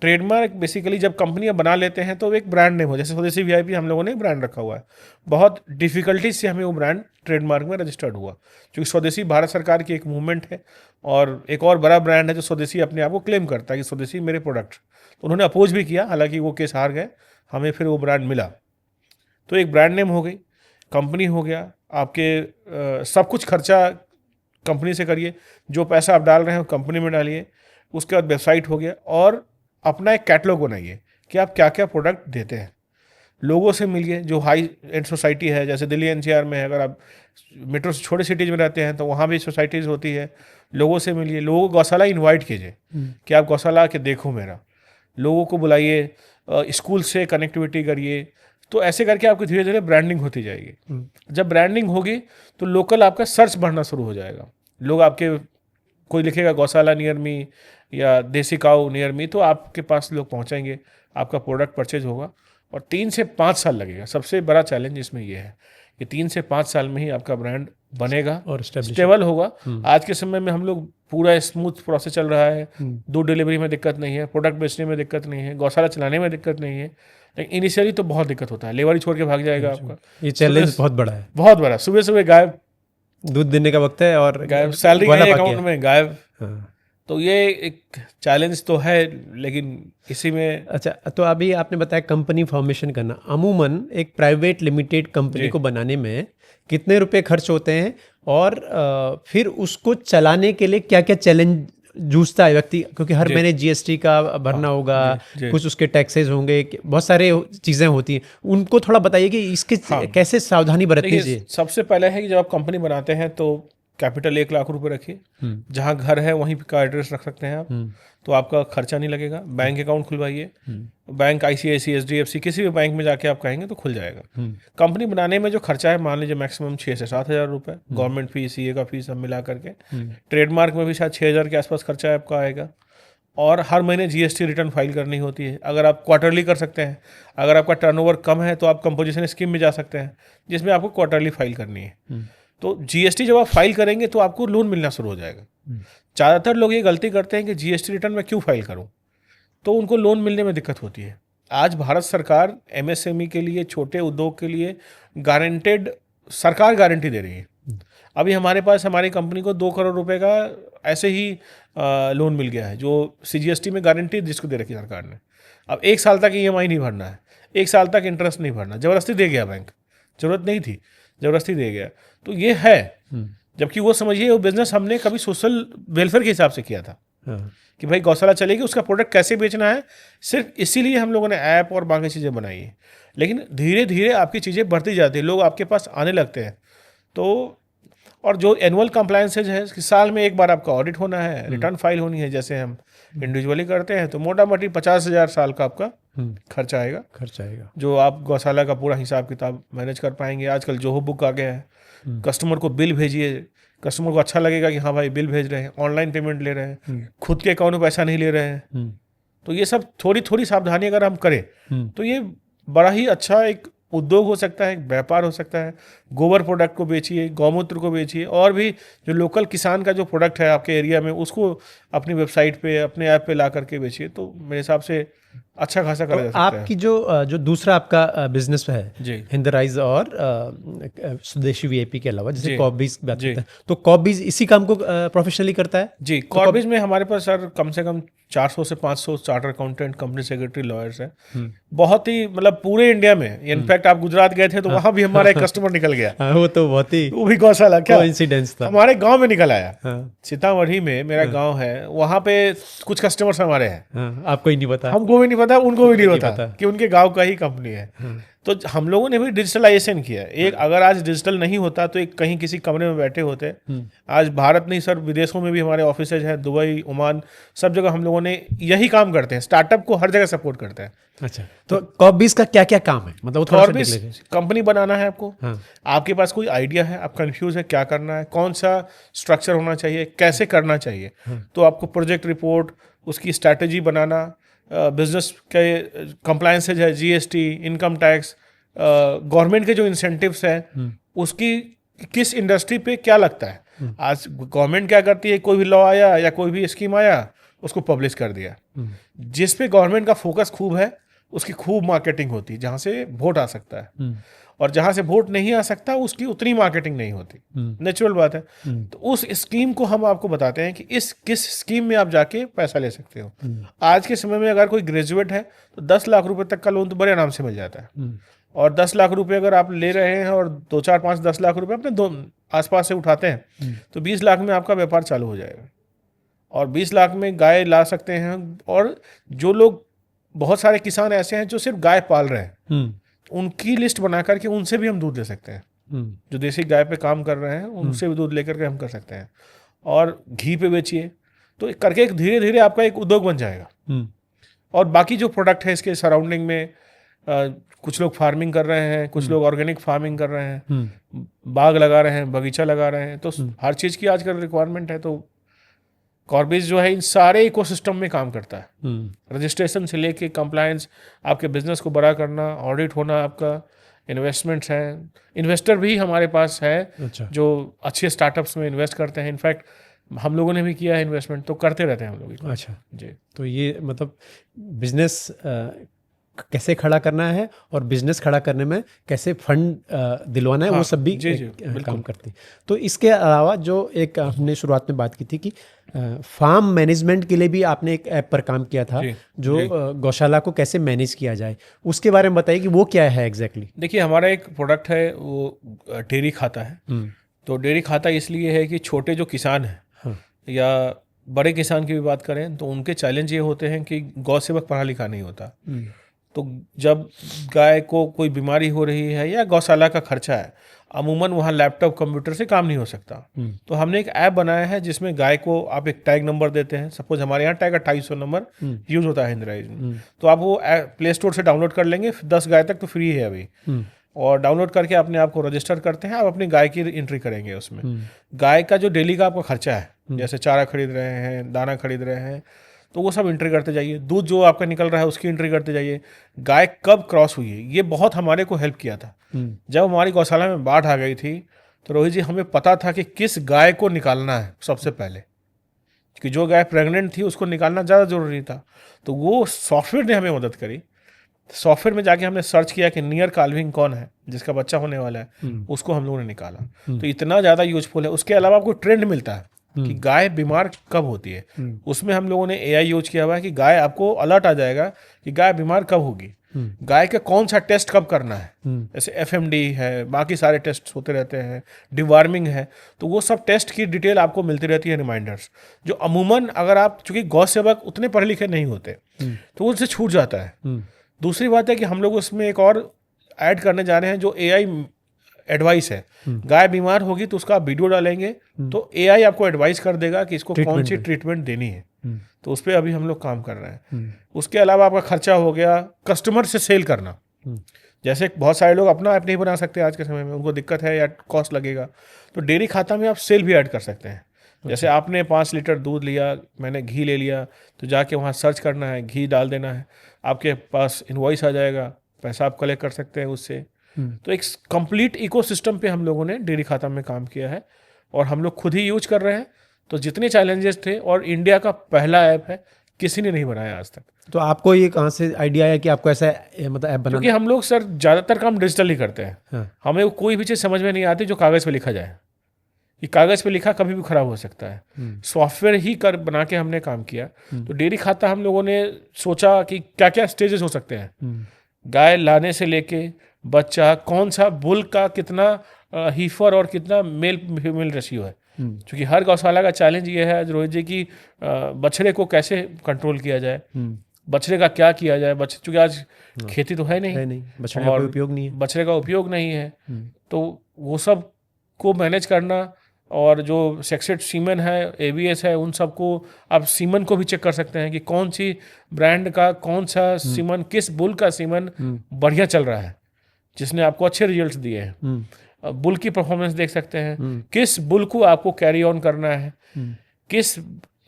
ट्रेडमार्क बेसिकली जब कंपनियां बना लेते हैं तो एक ब्रांड नेम हो, जैसे स्वदेशी VIP हम लोगों ने ब्रांड रखा हुआ है। बहुत डिफिकल्टी से हमें वो ब्रांड ट्रेडमार्क में रजिस्टर्ड हुआ, क्योंकि स्वदेशी भारत सरकार की एक मूवमेंट है। और एक और बड़ा ब्रांड है जो स्वदेशी अपने आप को क्लेम करता है कि स्वदेशी मेरे प्रोडक्ट, तो उन्होंने अपोज भी किया, हालांकि वो केस हार गए, हमें फिर वो ब्रांड मिला। तो एक ब्रांड नेम हो गई, कंपनी हो गया, आपके सब कुछ खर्चा कंपनी से करिए, जो पैसा आप डाल रहे हैं कंपनी में डालिए। उसके बाद वेबसाइट हो गया, और अपना एक कैटलॉग बनाइए कि आप क्या क्या प्रोडक्ट देते हैं। लोगों से मिलिए, जो हाई एंड सोसाइटी है, जैसे दिल्ली NCR में है, अगर आप मेट्रो से छोटे सिटीज़ में रहते हैं तो वहाँ भी सोसाइटीज़ होती है। लोगों से मिलिए, लोगों को गौशाला इनवाइट कीजिए कि आप गौशाला के देखो मेरा, लोगों को बुलाइए, स्कूल से कनेक्टिविटी करिए। तो ऐसे करके आपकी धीरे धीरे ब्रांडिंग होती जाएगी। जब ब्रांडिंग होगी तो लोकल आपका सर्च बढ़ना शुरू हो जाएगा। लोग आपके, कोई लिखेगा गौशाला नियर मी या देसी काऊ नियर मी, तो आपके पास लोग पहुंचेंगे, आपका प्रोडक्ट परचेज होगा। और 3 से 5 साल लगेगा। सबसे बड़ा चैलेंज इसमें यह है कि 3 से 5 साल में ही आपका ब्रांड बनेगा और स्टेबल होगा। आज के समय में हम लोग पूरा स्मूथ प्रोसेस चल रहा है, दूध डिलीवरी में दिक्कत नहीं है, प्रोडक्ट बेचने में दिक्कत नहीं है, गौशाला चलाने में दिक्कत नहीं है। लेकिन इनिशियली तो बहुत दिक्कत होता है, लेबर ही छोड़ के भाग जाएगा आपका। ये चैलेंज बहुत बड़ा है, बहुत बड़ा। सुबह सुबह गायब, दूध देने का वक्त है और गायब, सैलरी वाला नहीं बाकी अकाउंट है। में, गायब। हाँ। तो ये एक चैलेंज तो है, लेकिन इसी में अच्छा, तो अभी आपने बताया कंपनी फॉर्मेशन करना, अमूमन एक प्राइवेट लिमिटेड कंपनी को बनाने में कितने रुपए खर्च होते हैं और फिर उसको चलाने के लिए क्या क्या चैलेंज जूझता है व्यक्ति, क्योंकि हर महीने जीएसटी का भरना होगा, कुछ उसके टैक्सेस होंगे, बहुत सारे चीज़ें होती हैं, उनको थोड़ा बताइए कि इसके कैसे सावधानी बरतनी चाहिए। सबसे पहले है कि जब आप कंपनी बनाते हैं तो कैपिटल 1 लाख रुपए रखिए। जहाँ घर है वहीं का एड्रेस रख सकते हैं आप, तो आपका खर्चा नहीं लगेगा। बैंक अकाउंट खुलवाइए, बैंक आईसीआईसी, एचडीएफसी, किसी भी बैंक में जाके आप कहेंगे तो खुल जाएगा। कंपनी बनाने में जो खर्चा है, मान लीजिए मैक्सिमम 6 से 7 हज़ार रुपये, गवर्नमेंट फीस, सीए का फीस सब मिला करके। ट्रेडमार्क में भी शायद 6 हज़ार के आसपास खर्चा आपका आएगा। और हर महीने जीएसटी रिटर्न फाइल करनी होती है। अगर आप क्वार्टरली कर सकते हैं, अगर आपका टर्नओवर कम है तो आप कंपोजिशन स्कीम में जा सकते हैं, जिसमें आपको क्वार्टरली फाइल करनी है। तो जीएसटी जब आप फाइल करेंगे तो आपको लोन मिलना शुरू हो जाएगा। ज़्यादातर लोग ये गलती करते हैं कि जीएसटी रिटर्न में क्यों फाइल करूं, तो उनको लोन मिलने में दिक्कत होती है। आज भारत सरकार एमएसएमई के लिए, छोटे उद्योग के लिए गारंटेड, सरकार गारंटी दे रही है। अभी हमारे पास हमारी कंपनी को 2 करोड़ रुपए का ऐसे ही लोन मिल गया है, जो सीजीएसटी में गारंटी जिसको दे रखी सरकार ने। अब 1 साल तक ईएमआई नहीं भरना है, 1 साल तक इंटरेस्ट नहीं भरना, ज़बरदस्ती दे गया बैंक, जरूरत नहीं थी, ज़बरदस्ती दे गया। तो ये है, जबकि वो समझिए वो बिजनेस हमने कभी सोशल वेलफेयर के हिसाब से किया था कि भाई गौशाला चलेगी, उसका प्रोडक्ट कैसे बेचना है, सिर्फ इसीलिए हम लोगों ने ऐप और बाकी चीज़ें बनाई है। लेकिन धीरे धीरे आपकी चीज़ें बढ़ती जाती है, लोग आपके पास आने लगते हैं। तो और जो एनुअल कंप्लायंसेज है कि साल में एक बार आपका ऑडिट होना है, रिटर्न फाइल होनी है, जैसे हम इंडिविजुअली करते हैं, तो मोटा मोटी 50,000 साल का आपका खर्चा आएगा, जो आप गौशाला का पूरा हिसाब किताब मैनेज कर पाएंगे। आजकल जोहो बुक आ गया है, कस्टमर को बिल भेजिए, कस्टमर को अच्छा लगेगा कि हाँ भाई बिल भेज रहे हैं, ऑनलाइन पेमेंट ले रहे हैं, खुद के अकाउंट में पैसा नहीं ले रहे हैं। तो ये सब थोड़ी थोड़ी सावधानी अगर हम करें तो ये बड़ा ही अच्छा एक उद्योग हो सकता है, एक व्यापार हो सकता है। गोबर प्रोडक्ट को बेचिए, गौमूत्र को बेचिए, और भी जो लोकल किसान का जो प्रोडक्ट है आपके एरिया में, उसको अपनी वेबसाइट पे, अपने ऐप पे ला करके बेचिए। तो मेरे हिसाब से अच्छा खासा करा जा सकता है। आपकी जो दूसरा आपका बिजनेस है जी, हिंदराइज और स्वदेशी वीआईपी के अलावा, जैसे कॉबीज बात करते हैं, तो कॉबीज इसी काम को प्रोफेशनली करता है? जी, कॉबीज में हमारे पास सर कम से कम 400 से 500 charter accountant, company secretary, lawyers हैं। बहुत ही, मतलब पूरे इंडिया में। इनफैक्ट आप गुजरात गए थे तो वहां भी हमारा एक कस्टमर निकल गया। वो तो बहुत ही, वो भी गौशाला, क्या इंसिडेंस था, हमारे गांव में निकल आया। सीतामढ़ी में मेरा गांव है, वहां पे कुछ कस्टमर्स हमारे हैं। आपको ही नहीं पता? हमको भी नहीं पता, उनको भी नहीं पता कि उनके गांव का ही कंपनी है। तो हम लोगों ने भी डिजिटलाइजेशन किया। एक अगर आज डिजिटल नहीं होता तो एक कहीं किसी कमरे में बैठे होते। आज भारत नहीं सर, विदेशों में भी हमारे ऑफिसेज हैं, दुबई, ओमान, सब जगह हम लोगों ने यही काम करते हैं। स्टार्टअप को हर जगह सपोर्ट करते हैं। अच्छा, तो कॉबीज का क्या क्या काम है, मतलब कॉबीज कंपनी बनाना है आपको। आपके पास कोई आइडिया है, आप कंफ्यूज है क्या करना है, कौन सा स्ट्रक्चर होना चाहिए, कैसे करना चाहिए, तो आपको प्रोजेक्ट रिपोर्ट, उसकी स्ट्रैटेजी बनाना, बिजनेस के कंप्लायंसेज है, जीएसटी, इनकम टैक्स, गवर्नमेंट के जो इंसेंटिव्स हैं, उसकी किस इंडस्ट्री पे क्या लगता है। आज गवर्नमेंट क्या करती है, कोई भी लॉ आया या कोई भी स्कीम आया, उसको पब्लिश कर दिया। जिस पे गवर्नमेंट का फोकस खूब है, उसकी खूब मार्केटिंग होती है, जहाँ से वोट आ सकता है। और जहाँ से वोट नहीं आ सकता, उसकी उतनी मार्केटिंग नहीं होती। नेचुरल बात है। तो उस स्कीम को हम आपको बताते हैं कि इस किस स्कीम में आप जाके पैसा ले सकते हो। आज के समय में अगर कोई ग्रेजुएट है तो 10 लाख रुपए तक का लोन तो बड़े आराम से मिल जाता है। और 10 लाख रुपए अगर आप ले रहे हैं और 2, 4, 5, 10 लाख रुपए अपने आसपास से उठाते हैं, तो 20 लाख में आपका व्यापार चालू हो जाएगा। और 20 लाख में गाय ला सकते हैं। और जो लोग, बहुत सारे किसान ऐसे हैं जो सिर्फ गाय पाल रहे हैं, उनकी लिस्ट बना करके उनसे भी हम दूध ले सकते हैं। जो देसी गाय पे काम कर रहे हैं, उनसे भी दूध लेकर के हम कर सकते हैं। और घी पे बेचिए, तो करके धीरे धीरे आपका एक उद्योग बन जाएगा। और बाकी जो प्रोडक्ट है इसके सराउंडिंग में, कुछ लोग फार्मिंग कर रहे हैं, कुछ लोग ऑर्गेनिक फार्मिंग कर रहे हैं, बाग लगा रहे हैं, बगीचा लगा रहे हैं। तो हर चीज़ की आजकल रिक्वायरमेंट है। तो कॉर्बीज जो है इन सारे इकोसिस्टम में काम करता है। रजिस्ट्रेशन से लेके कंप्लायंस, आपके बिजनेस को बड़ा करना, ऑडिट होना आपका, इन्वेस्टमेंट्स हैं, इन्वेस्टर भी हमारे पास है अच्छा। जो अच्छे स्टार्टअप्स में इन्वेस्ट करते हैं। इनफैक्ट हम लोगों ने भी किया है इन्वेस्टमेंट, तो करते रहते हैं हम लोग। अच्छा, जी। तो ये मतलब बिजनेस कैसे खड़ा करना है और बिजनेस खड़ा करने में कैसे फंड दिलवाना है, हाँ, वो सब भी जी, जी, काम बिल्कुल। करती है। तो इसके अलावा जो एक हमने शुरुआत में बात की थी कि फार्म मैनेजमेंट के लिए भी आपने एक ऐप पर काम किया था, जी, जो जी। गौशाला को कैसे मैनेज किया जाए, उसके बारे में बताइए कि वो क्या है एग्जैक्टली। देखिए, हमारा एक प्रोडक्ट है, वो डेयरी खाता है। तो डेयरी खाता इसलिए है कि छोटे जो किसान हैं, हाँ। या बड़े किसान की भी बात करें, तो उनके चैलेंज ये होते हैं कि गौ सेवक पढ़ा लिखा नहीं होता। तो जब गाय को कोई बीमारी हो रही है या गौशाला का खर्चा है, अमूमन वहाँ लैपटॉप कंप्यूटर से काम नहीं हो सकता। तो हमने एक ऐप बनाया है जिसमें गाय को आप एक टैग नंबर देते हैं। सपोज हमारे यहाँ टैग 2800 नंबर यूज होता है हिंदराइज में। तो आप वो प्ले स्टोर से डाउनलोड कर लेंगे, 10 गाय तक तो फ्री है अभी। और डाउनलोड करके अपने आप को रजिस्टर करते हैं, आप अपनी गाय की एंट्री करेंगे उसमें। गाय का जो डेली का आपका खर्चा है, जैसे चारा खरीद रहे हैं, दाना खरीद रहे हैं, तो वो सब एंट्री करते जाइए। दूध जो आपका निकल रहा है उसकी एंट्री करते जाइए। गाय कब क्रॉस हुई है, ये बहुत हमारे को हेल्प किया था। जब हमारी गौशाला में बाढ़ आ गई थी, तो रोहित जी हमें पता था कि किस गाय को निकालना है सबसे पहले, कि जो गाय प्रेग्नेंट थी उसको निकालना ज़्यादा जरूरी था। तो वो सॉफ्टवेयर ने हमें मदद करी। सॉफ्टवेयर में जाके हमने सर्च किया कि नियर काल्विंग कौन है जिसका बच्चा होने वाला है, उसको हम लोगों ने निकाला। तो इतना ज़्यादा यूजफुल है। उसके अलावा आपको ट्रेंड मिलता है कि गाय बीमार कब होती है। उसमें हम लोगों ने एआई यूज किया हुआ है कि गाय आपको अलर्ट आ जाएगा कि गाय बीमार कब होगी, गाय का कौन सा टेस्ट कब करना है। जैसे एफएमडी है, बाकी सारे टेस्ट होते रहते हैं, डिवार्मिंग है, तो वो सब टेस्ट की डिटेल आपको मिलती रहती है, रिमाइंडर्स, जो अमूमन अगर आप, चूंकि गौ सेवक उतने पढ़े लिखे नहीं होते तो उनसे छूट जाता है। दूसरी बात है कि हम लोग उसमें एक और ऐड करने जा रहे हैं जो एआई एडवाइस है। गाय बीमार होगी तो उसका आप वीडियो डालेंगे तो एआई आपको एडवाइस कर देगा कि इसको कौन सी ट्रीटमेंट देनी है। तो उस पर अभी हम लोग काम कर रहे हैं। उसके अलावा आपका खर्चा हो गया कस्टमर से सेल करना। जैसे बहुत सारे लोग अपना ऐप नहीं बना सकते आज के समय में, उनको दिक्कत है या कॉस्ट लगेगा, तो डेयरी खाता में आप सेल भी ऐड कर सकते हैं। जैसे आपने 5 लीटर दूध लिया, मैंने घी ले लिया, तो जाके वहाँ सर्च करना है, घी डाल देना है, आपके पास इनवॉइस आ जाएगा, पैसा आप कलेक्ट कर सकते हैं उससे। तो एक कंप्लीट इकोसिस्टम पे हम लोगों ने डेयरी खाता में काम किया है और हम लोग खुद ही यूज कर रहे हैं। तो जितने चैलेंजेस थे, और इंडिया का पहला ऐप है, किसी ने नहीं बनाया आज तक। तो आपको ये कहाँ से आइडिया आया कि आपको ऐसा मतलब ऐप बनाना? क्योंकि हम लोग सर ज़्यादातर काम डिजिटल ही करते हैं। हाँ। हमें कोई भी चीज़ समझ में नहीं आती जो कागज़ पे लिखा जाए। ये कागज़ पे लिखा कभी भी खराब हो सकता है। सॉफ्टवेयर ही कर बना के हमने काम किया। तो डेयरी खाता हम लोगों ने सोचा कि क्या क्या स्टेजेस हो सकते हैं, गाय लाने से लेके बच्चा, कौन सा बुल का कितना हीफर और कितना मेल फीमेल रेशियो है। क्योंकि हर गौशाला का चैलेंज ये है रोहित जी की बछड़े को कैसे कंट्रोल किया जाए, बछड़े का क्या किया जाए। चूंकि आज खेती तो है नहीं, बछड़े का कोई उपयोग नहीं है, बछड़े का उपयोग नहीं है, तो वो सब को मैनेज करना। और जो सेक्सेड सीमन है, एबीएस है, उन सबको आप सीमन को भी चेक कर सकते हैं कि कौन सी ब्रांड का कौन सा सीमन, किस बुल का सीमन बढ़िया चल रहा है, जिसने आपको अच्छे रिजल्ट्स दिए हैं। बुल की परफॉर्मेंस देख सकते हैं, किस बुल को आपको कैरी ऑन करना है, किस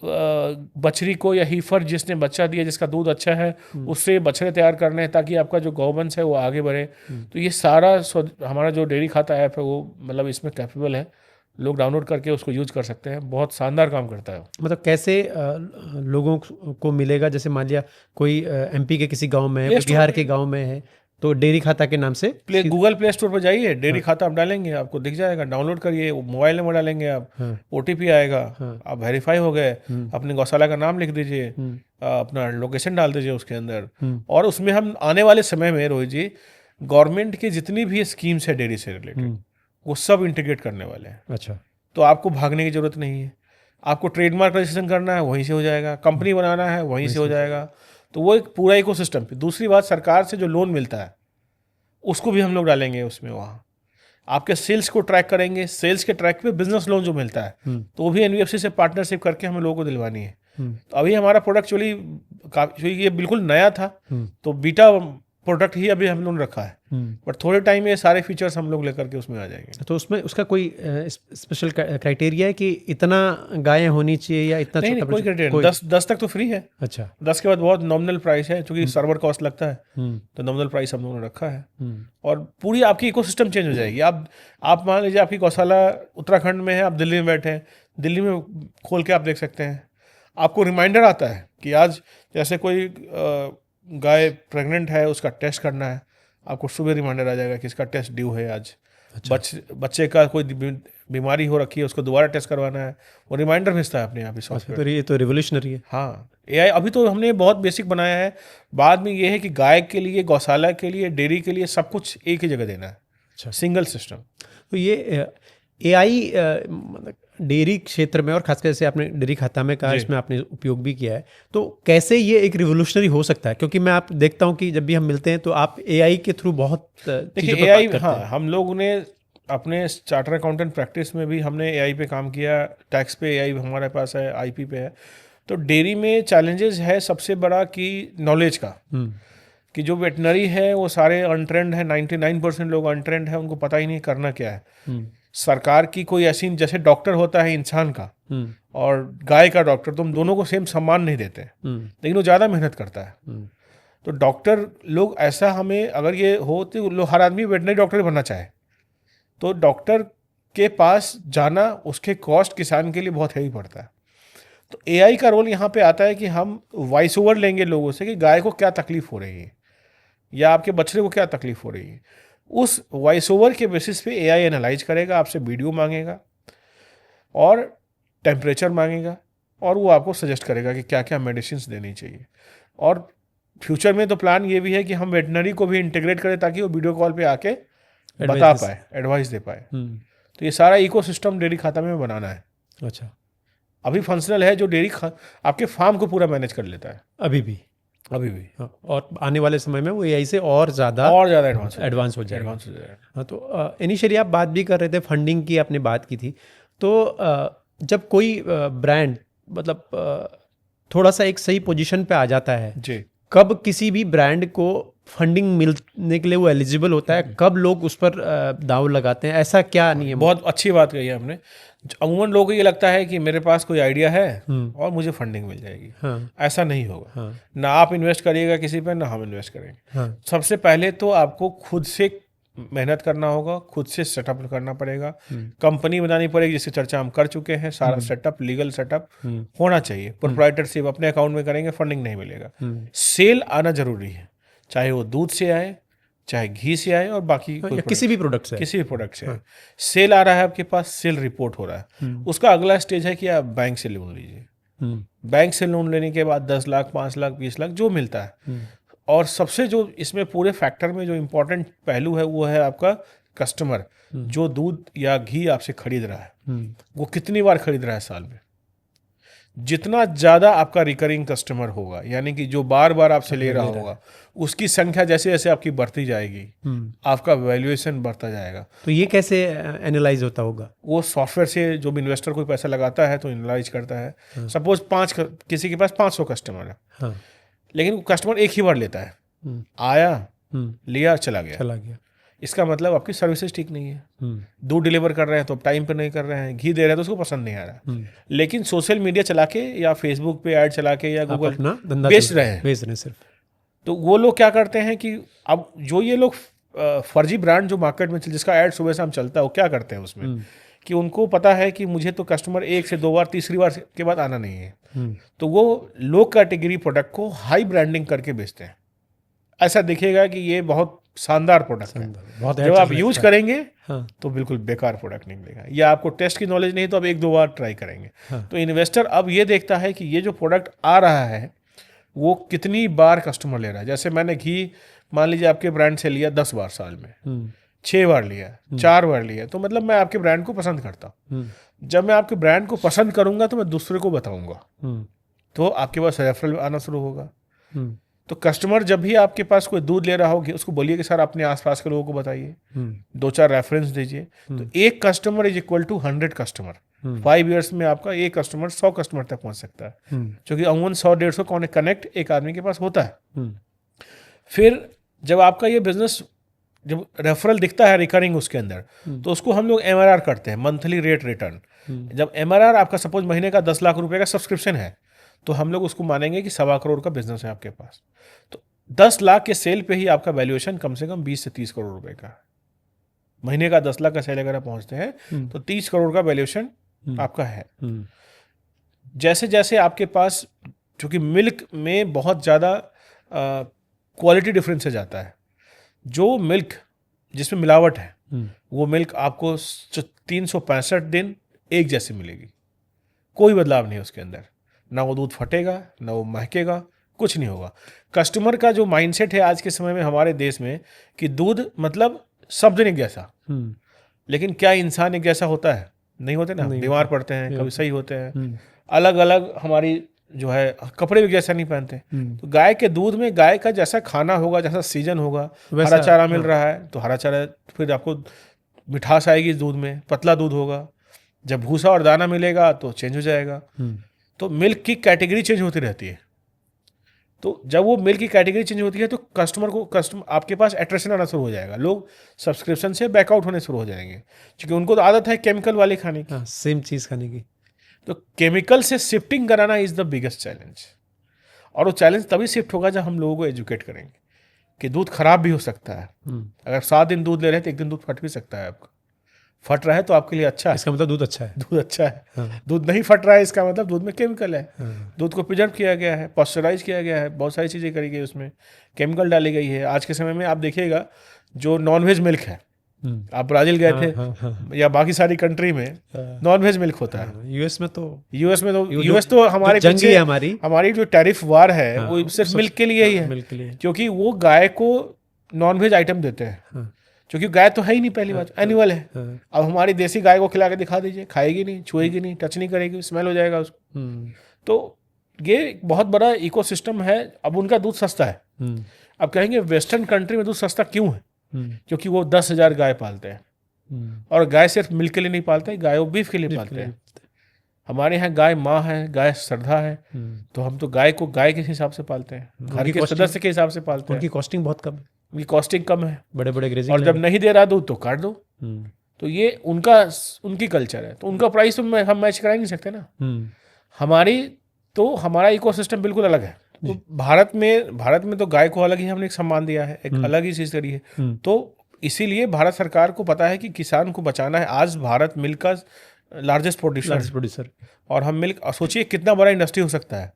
बछड़ी को या हीफर जिसने बच्चा दिया, जिसका दूध अच्छा है, उससे बछड़े तैयार करने हैं ताकि आपका जो गौवंश है वो आगे बढ़े। तो ये सारा हमारा जो डेयरी खाता ऐप है वो मतलब इसमें कैपेबल है। लोग डाउनलोड करके उसको यूज कर सकते हैं, बहुत शानदार काम करता है। मतलब कैसे लोगों को मिलेगा? जैसे मान लिया कोई एमपी के किसी गांव में है, बिहार के गांव में है, तो डेयरी खाता के नाम से गूगल प्ले स्टोर पर जाइए, डेयरी खाता आप डालेंगे, आपको दिख जाएगा, डाउनलोड करिए, मोबाइल नंबर डालेंगे आप, ओटीपी आएगा, आप वेरीफाई हो गए, अपने गौशाला का नाम लिख दीजिए, अपना लोकेशन डाल दीजिए उसके अंदर, और उसमें हम आने वाले समय में रोहित जी गवर्नमेंट की जितनी भी स्कीम्स है डेयरी से रिलेटेड वो सब इंटीग्रेट करने वाले हैं। अच्छा। तो आपको भागने की जरूरत नहीं है, आपको ट्रेडमार्क रजिस्ट्रेशन करना है वहीं से हो जाएगा, कंपनी बनाना है वहीं से हो जाएगा। तो वो एक पूरा इकोसिस्टम पे। दूसरी बात, सरकार से जो लोन मिलता है उसको भी हम लोग डालेंगे उसमें। वहाँ आपके सेल्स को ट्रैक करेंगे, सेल्स के ट्रैक पे बिजनेस लोन जो मिलता है तो वो भी एनबीएफसी से पार्टनरशिप करके हमें लोगों को दिलवानी है। तो अभी हमारा प्रोडक्ट ये बिल्कुल नया था, तो बीटा प्रोडक्ट ही अभी हम लोगों ने रखा है, बट थोड़े टाइम में ये सारे फीचर्स हम लोग लेकर के उसमें आ जाएंगे। तो उसमें उसका कोई स्पेशल क्राइटेरिया है कि इतना गायें होनी चाहिए या इतना नहीं, छोटा कोई क्राइटेरिया, 10 तक तो फ्री है। अच्छा। 10 के बाद बहुत नॉमिनल प्राइस है, क्योंकि सर्वर कॉस्ट लगता है, तो नॉमिनल प्राइस हम लोगों ने रखा है। और पूरी आपकी इकोसिस्टम चेंज हो जाएगी। आप मान लीजिए आपकी गौशाला उत्तराखंड में है, आप दिल्ली में बैठे हैं, दिल्ली में खोल के आप देख सकते हैं, आपको रिमाइंडर आता है कि आज जैसे कोई गाय प्रेग्नेंट है, उसका टेस्ट करना है, आपको सुबह रिमाइंडर आ जाएगा कि इसका टेस्ट ड्यू है आज। अच्छा। बच्चे का कोई बीमारी हो रखी है, उसको दोबारा टेस्ट करवाना है, वो रिमाइंडर भेजता है अपने आप ही सॉफ्टवेयर। तो ये तो रिवोल्यूशनरी है। हाँ, एआई अभी तो हमने बहुत बेसिक बनाया है, बाद में ये है कि गाय के लिए, गौशाला के लिए, डेयरी के लिए सब कुछ एक ही जगह देना है। अच्छा। Single system. तो ये एआई मतलब डेयरी क्षेत्र में, और खासकर जैसे आपने डेयरी खाता में कहा, इसमें आपने उपयोग भी किया है, तो कैसे ये एक रिवोल्यूशनरी हो सकता है? क्योंकि मैं आप देखता हूँ कि जब भी हम मिलते हैं तो आप एआई के थ्रू बहुत देखिए एआई, हाँ, हम लोगों ने अपने चार्टर अकाउंटेंट प्रैक्टिस में भी हमने एआई पे काम किया, टैक्स पे एआई हमारे पास है, आईपी पे है। तो डेयरी में चैलेंजेस है सबसे बड़ा कि नॉलेज का, कि जो वेटनरी है वो सारे अनट्रेंड है, 99% लोग अनट्रेंड है, उनको पता ही नहीं करना क्या है। सरकार की कोई ऐसी, जैसे डॉक्टर होता है इंसान का और गाय का डॉक्टर, तुम दोनों को सेम सम्मान नहीं देते, लेकिन वो ज़्यादा मेहनत करता है। तो डॉक्टर लोग ऐसा, हमें अगर ये हो तो हर आदमी वेटनरी डॉक्टर बनना चाहे, तो डॉक्टर के पास जाना, उसके कॉस्ट किसान के लिए बहुत हैवी पड़ता है। तो एआई का रोल यहाँ पे आता है कि हम वॉइस ओवर लेंगे लोगों से कि गाय को क्या तकलीफ हो रही है या आपके बछड़े को क्या तकलीफ हो रही है। उस वॉइस ओवर के बेसिस पे एआई एनालाइज करेगा, आपसे वीडियो मांगेगा और टेम्परेचर मांगेगा, और वो आपको सजेस्ट करेगा कि क्या क्या मेडिसिन देनी चाहिए। और फ्यूचर में तो प्लान ये भी है कि हम वेटनरी को भी इंटीग्रेट करें ताकि वो वीडियो कॉल पे आके बता पाए, एडवाइस दे पाए। तो ये सारा इकोसिस्टम डेयरी खाता में बनाना है। अच्छा। अभी फंक्शनल है, जो डेयरी आपके फार्म को पूरा मैनेज कर लेता है अभी भी। हाँ, और आने वाले समय में वो एआई से और ज़्यादा एडवांस हो जाएगा। हाँ, तो इनिशियली आप बात भी कर रहे थे, फंडिंग की आपने बात की थी, तो जब कोई ब्रांड मतलब थोड़ा सा एक सही पोजीशन पे आ जाता है जी, कब किसी भी ब्रांड को फंडिंग मिलने के लिए वो एलिजिबल होता है, कब लोग उस पर दांव लगाते हैं, ऐसा क्या नियम? बहुत अच्छी बात कही है हमने। अमूमन लोगों को ये लगता है कि मेरे पास कोई आइडिया है और मुझे फंडिंग मिल जाएगी। हाँ। ऐसा नहीं होगा। हाँ। ना आप इन्वेस्ट करिएगा किसी पे, ना हम इन्वेस्ट करेंगे। हाँ। सबसे पहले तो आपको खुद से मेहनत करना होगा, खुद से सेटअप करना पड़ेगा, कंपनी बनानी पड़ेगी, जिसकी चर्चा हम कर चुके हैं। सारा सेटअप, लीगल सेटअप होना चाहिए। प्रोप्राइटरशिप अपने अकाउंट में करेंगे, फंडिंग नहीं मिलेगा। सेल आना जरूरी है, चाहे वो दूध से आए, चाहे घी से आए, और बाकी किसी भी प्रोडक्ट से, आए। सेल आ रहा है आपके पास, सेल रिपोर्ट हो रहा है, उसका अगला स्टेज है कि आप बैंक से लोन लीजिए। बैंक से लोन लेने के बाद 10 लाख, 5 लाख, 20 लाख जो मिलता है। और सबसे जो इसमें पूरे फैक्टर में जो इम्पोर्टेंट पहलू है वो है आपका कस्टमर, जो दूध या घी आपसे खरीद रहा है, वो कितनी बार खरीद रहा है साल में। जितना ज़्यादा आपका रिकरिंग कस्टमर होगा, यानी कि जो बार बार आपसे ले रहा होगा, उसकी संख्या जैसे जैसे आपकी बढ़ती जाएगी, आपका वैल्यूएशन बढ़ता जाएगा। तो ये कैसे एनालाइज होता होगा? वो सॉफ्टवेयर से, जो इन्वेस्टर कोई पैसा लगाता है तो एनालाइज करता है। सपोज किसी के पास 500 कस्टमर है, हाँ, लेकिन कस्टमर एक ही बार लेता है, आया, लिया, चला गया। इसका मतलब आपकी सर्विसेज ठीक नहीं है। दूध डिलीवर कर रहे हैं तो टाइम पे नहीं कर रहे हैं, घी दे रहे हैं तो उसको पसंद नहीं आ रहा। लेकिन सोशल मीडिया चला के या फेसबुक पे ऐड चला के या गूगल बेच रहे हैं सिर्फ। तो वो लोग क्या करते हैं कि अब जो ये लोग फर्जी ब्रांड जो मार्केट में जिसका ऐड सुबह शाम चलता है, वो क्या करते हैं उसमें कि उनको पता है कि मुझे तो कस्टमर 1 से 2 बार, तीसरी बार के बाद आना नहीं है, तो वो लो कैटेगरी प्रोडक्ट को हाई ब्रांडिंग करके बेचते हैं। ऐसा दिखेगा कि ये बहुत शानदार प्रोडक्ट है, जब आप यूज करेंगे तो बिल्कुल बेकार प्रोडक्ट निकलेगा, या आपको टेस्ट की नॉलेज नहीं तो आप 1-2 बार ट्राई करेंगे। तो इन्वेस्टर अब ये देखता है कि ये जो प्रोडक्ट आ रहा है वो कितनी बार कस्टमर ले रहा है। जैसे मैंने घी मान लीजिए आपके ब्रांड से लिया 10 बार साल में, 6 बार लिया, 4 बार लिया, तो मतलब मैं आपके ब्रांड को पसंद करता हूँ। जब मैं आपके ब्रांड को पसंद करूंगा तो मैं दूसरे को बताऊंगा, तो आपके पास रेफरल आना शुरू होगा। तो कस्टमर जब भी आपके पास कोई दूध ले रहा होगी, उसको बोलिए कि सर अपने आसपास के लोगों को बताइए, 2-4 रेफरेंस दीजिए। तो एक customer is equal to 100 customer. 5 years में आपका एक कस्टमर 100 कस्टमर तक पहुंच सकता है, क्योंकि अमूमन 100-150 कनेक्ट एक आदमी के पास होता है। फिर जब आपका ये बिजनेस, जब रेफरल दिखता है रिकरिंग उसके अंदर, तो उसको हम लोग MRR करते हैं, मंथली रेट रिटर्न। जब MRR आपका सपोज महीने का 10 लाख रुपए का सब्सक्रिप्शन है, तो हम लोग उसको मानेंगे कि 1.25 करोड़ का बिजनेस है आपके पास। तो 10 लाख के सेल पे ही आपका वैल्यूएशन कम से कम 20 से 30 करोड़ रुपए का है। महीने का 10 लाख का सेल अगर आप पहुंचते हैं तो 30 करोड़ का वैल्यूएशन आपका है। जैसे जैसे आपके पास, चूंकि मिल्क में बहुत ज़्यादा क्वालिटी डिफरेंस जाता है, जो मिल्क जिसमें मिलावट है वो मिल्क आपको 365 दिन एक जैसी मिलेगी, कोई बदलाव नहीं उसके अंदर, ना वो दूध फटेगा, ना वो महकेगा, कुछ नहीं होगा। कस्टमर का जो माइंडसेट है आज के समय में हमारे देश में कि दूध मतलब सब दिन एक जैसा, लेकिन क्या इंसान एक जैसा होता है? नहीं होते ना, बीमार पड़ते हैं, कभी सही होते हैं, अलग अलग हमारी जो है कपड़े भी जैसा नहीं पहनते। तो गाय के दूध में गाय का जैसा खाना होगा, जैसा सीजन होगा, हरा चारा मिल रहा है तो हरा चारा, फिर आपको मिठास आएगी दूध में, पतला दूध होगा। जब भूसा और दाना मिलेगा तो चेंज हो जाएगा। तो मिल्क की कैटेगरी चेंज होती रहती है। तो जब वो मिल्क की कैटेगरी चेंज होती है तो कस्टमर आपके पास अट्रैक्शन आना शुरू हो जाएगा, लोग सब्सक्रिप्शन से बैकआउट होने शुरू हो जाएंगे, क्योंकि उनको तो आदत है केमिकल वाली खाने की, सेम चीज़ खाने की। तो केमिकल से शिफ्टिंग कराना इज द बिगेस्ट चैलेंज। और वो चैलेंज तभी शिफ्ट होगा जब हम लोगों को एजुकेट करेंगे कि दूध खराब भी हो सकता है। अगर 7 दिन दूध ले रहे हैं तो एक दिन दूध फट भी सकता है आपका। फट रहा है तो आपके लिए अच्छा है, इसका मतलब दूध अच्छा है। दूध अच्छा है। दूध नहीं फट रहा है इसका मतलब दूध में केमिकल है। दूध को प्रिजर्व किया गया है, पॉस्चराइज किया गया है, बहुत सारी चीज़ें करी गई, उसमें केमिकल डाली गई है। आज के समय में आप देखिएगा जो नॉनवेज मिल्क है, आप ब्राज़ील गए थे या बाकी सारी कंट्री में नॉनवेज मिल्क होता है। यूएस में तो हमारे जंग है, हमारी जो टैरिफ वार है वो सिर्फ मिल्क के लिए ही है, क्योंकि वो गाय को नॉनवेज आइटम देते हैं, क्योंकि गाय तो है ही नहीं, पहली बात एनिमल है। अब हमारी देसी गाय को खिला के दिखा दीजिए, खाएगी नहीं, छुएगी नहीं, टच नहीं करेगी, स्मेल हो जाएगा उसको। तो ये बहुत बड़ा इकोसिस्टम है। अब उनका दूध सस्ता है। अब कहेंगे वेस्टर्न कंट्री में दूध सस्ता क्यों है? क्योंकि वो 10,000 गाय पालते हैं, और गाय सिर्फ मिल्क के लिए नहीं पालते, गाय वो बीफ के लिए पालते हैं। हमारे यहाँ गाय माँ है, गाय श्रद्धा है, तो हम तो गाय को गाय के हिसाब से पालते हैं, घर के सदस्य के हिसाब से पालते हैं। उनकी कॉस्टिंग बहुत कम है, उनकी कॉस्टिंग कम है, बड़े बड़े ग्रेजिंग, और जब नहीं दे रहा दूध तो काट दो। तो ये उनकी कल्चर है, तो उनका प्राइस तो हम मैच करा ही नहीं सकते ना। हमारा इकोसिस्टम बिल्कुल अलग है। तो भारत में तो गाय को अलग ही हमने एक सम्मान दिया है, एक अलग ही चीज करी है। तो इसीलिए भारत सरकार को पता है कि किसान को बचाना है। आज भारत मिल्क का लार्जेस्ट प्रोड्यूसर, और हम मिल्क, सोचिए कितना बड़ा इंडस्ट्री हो सकता है।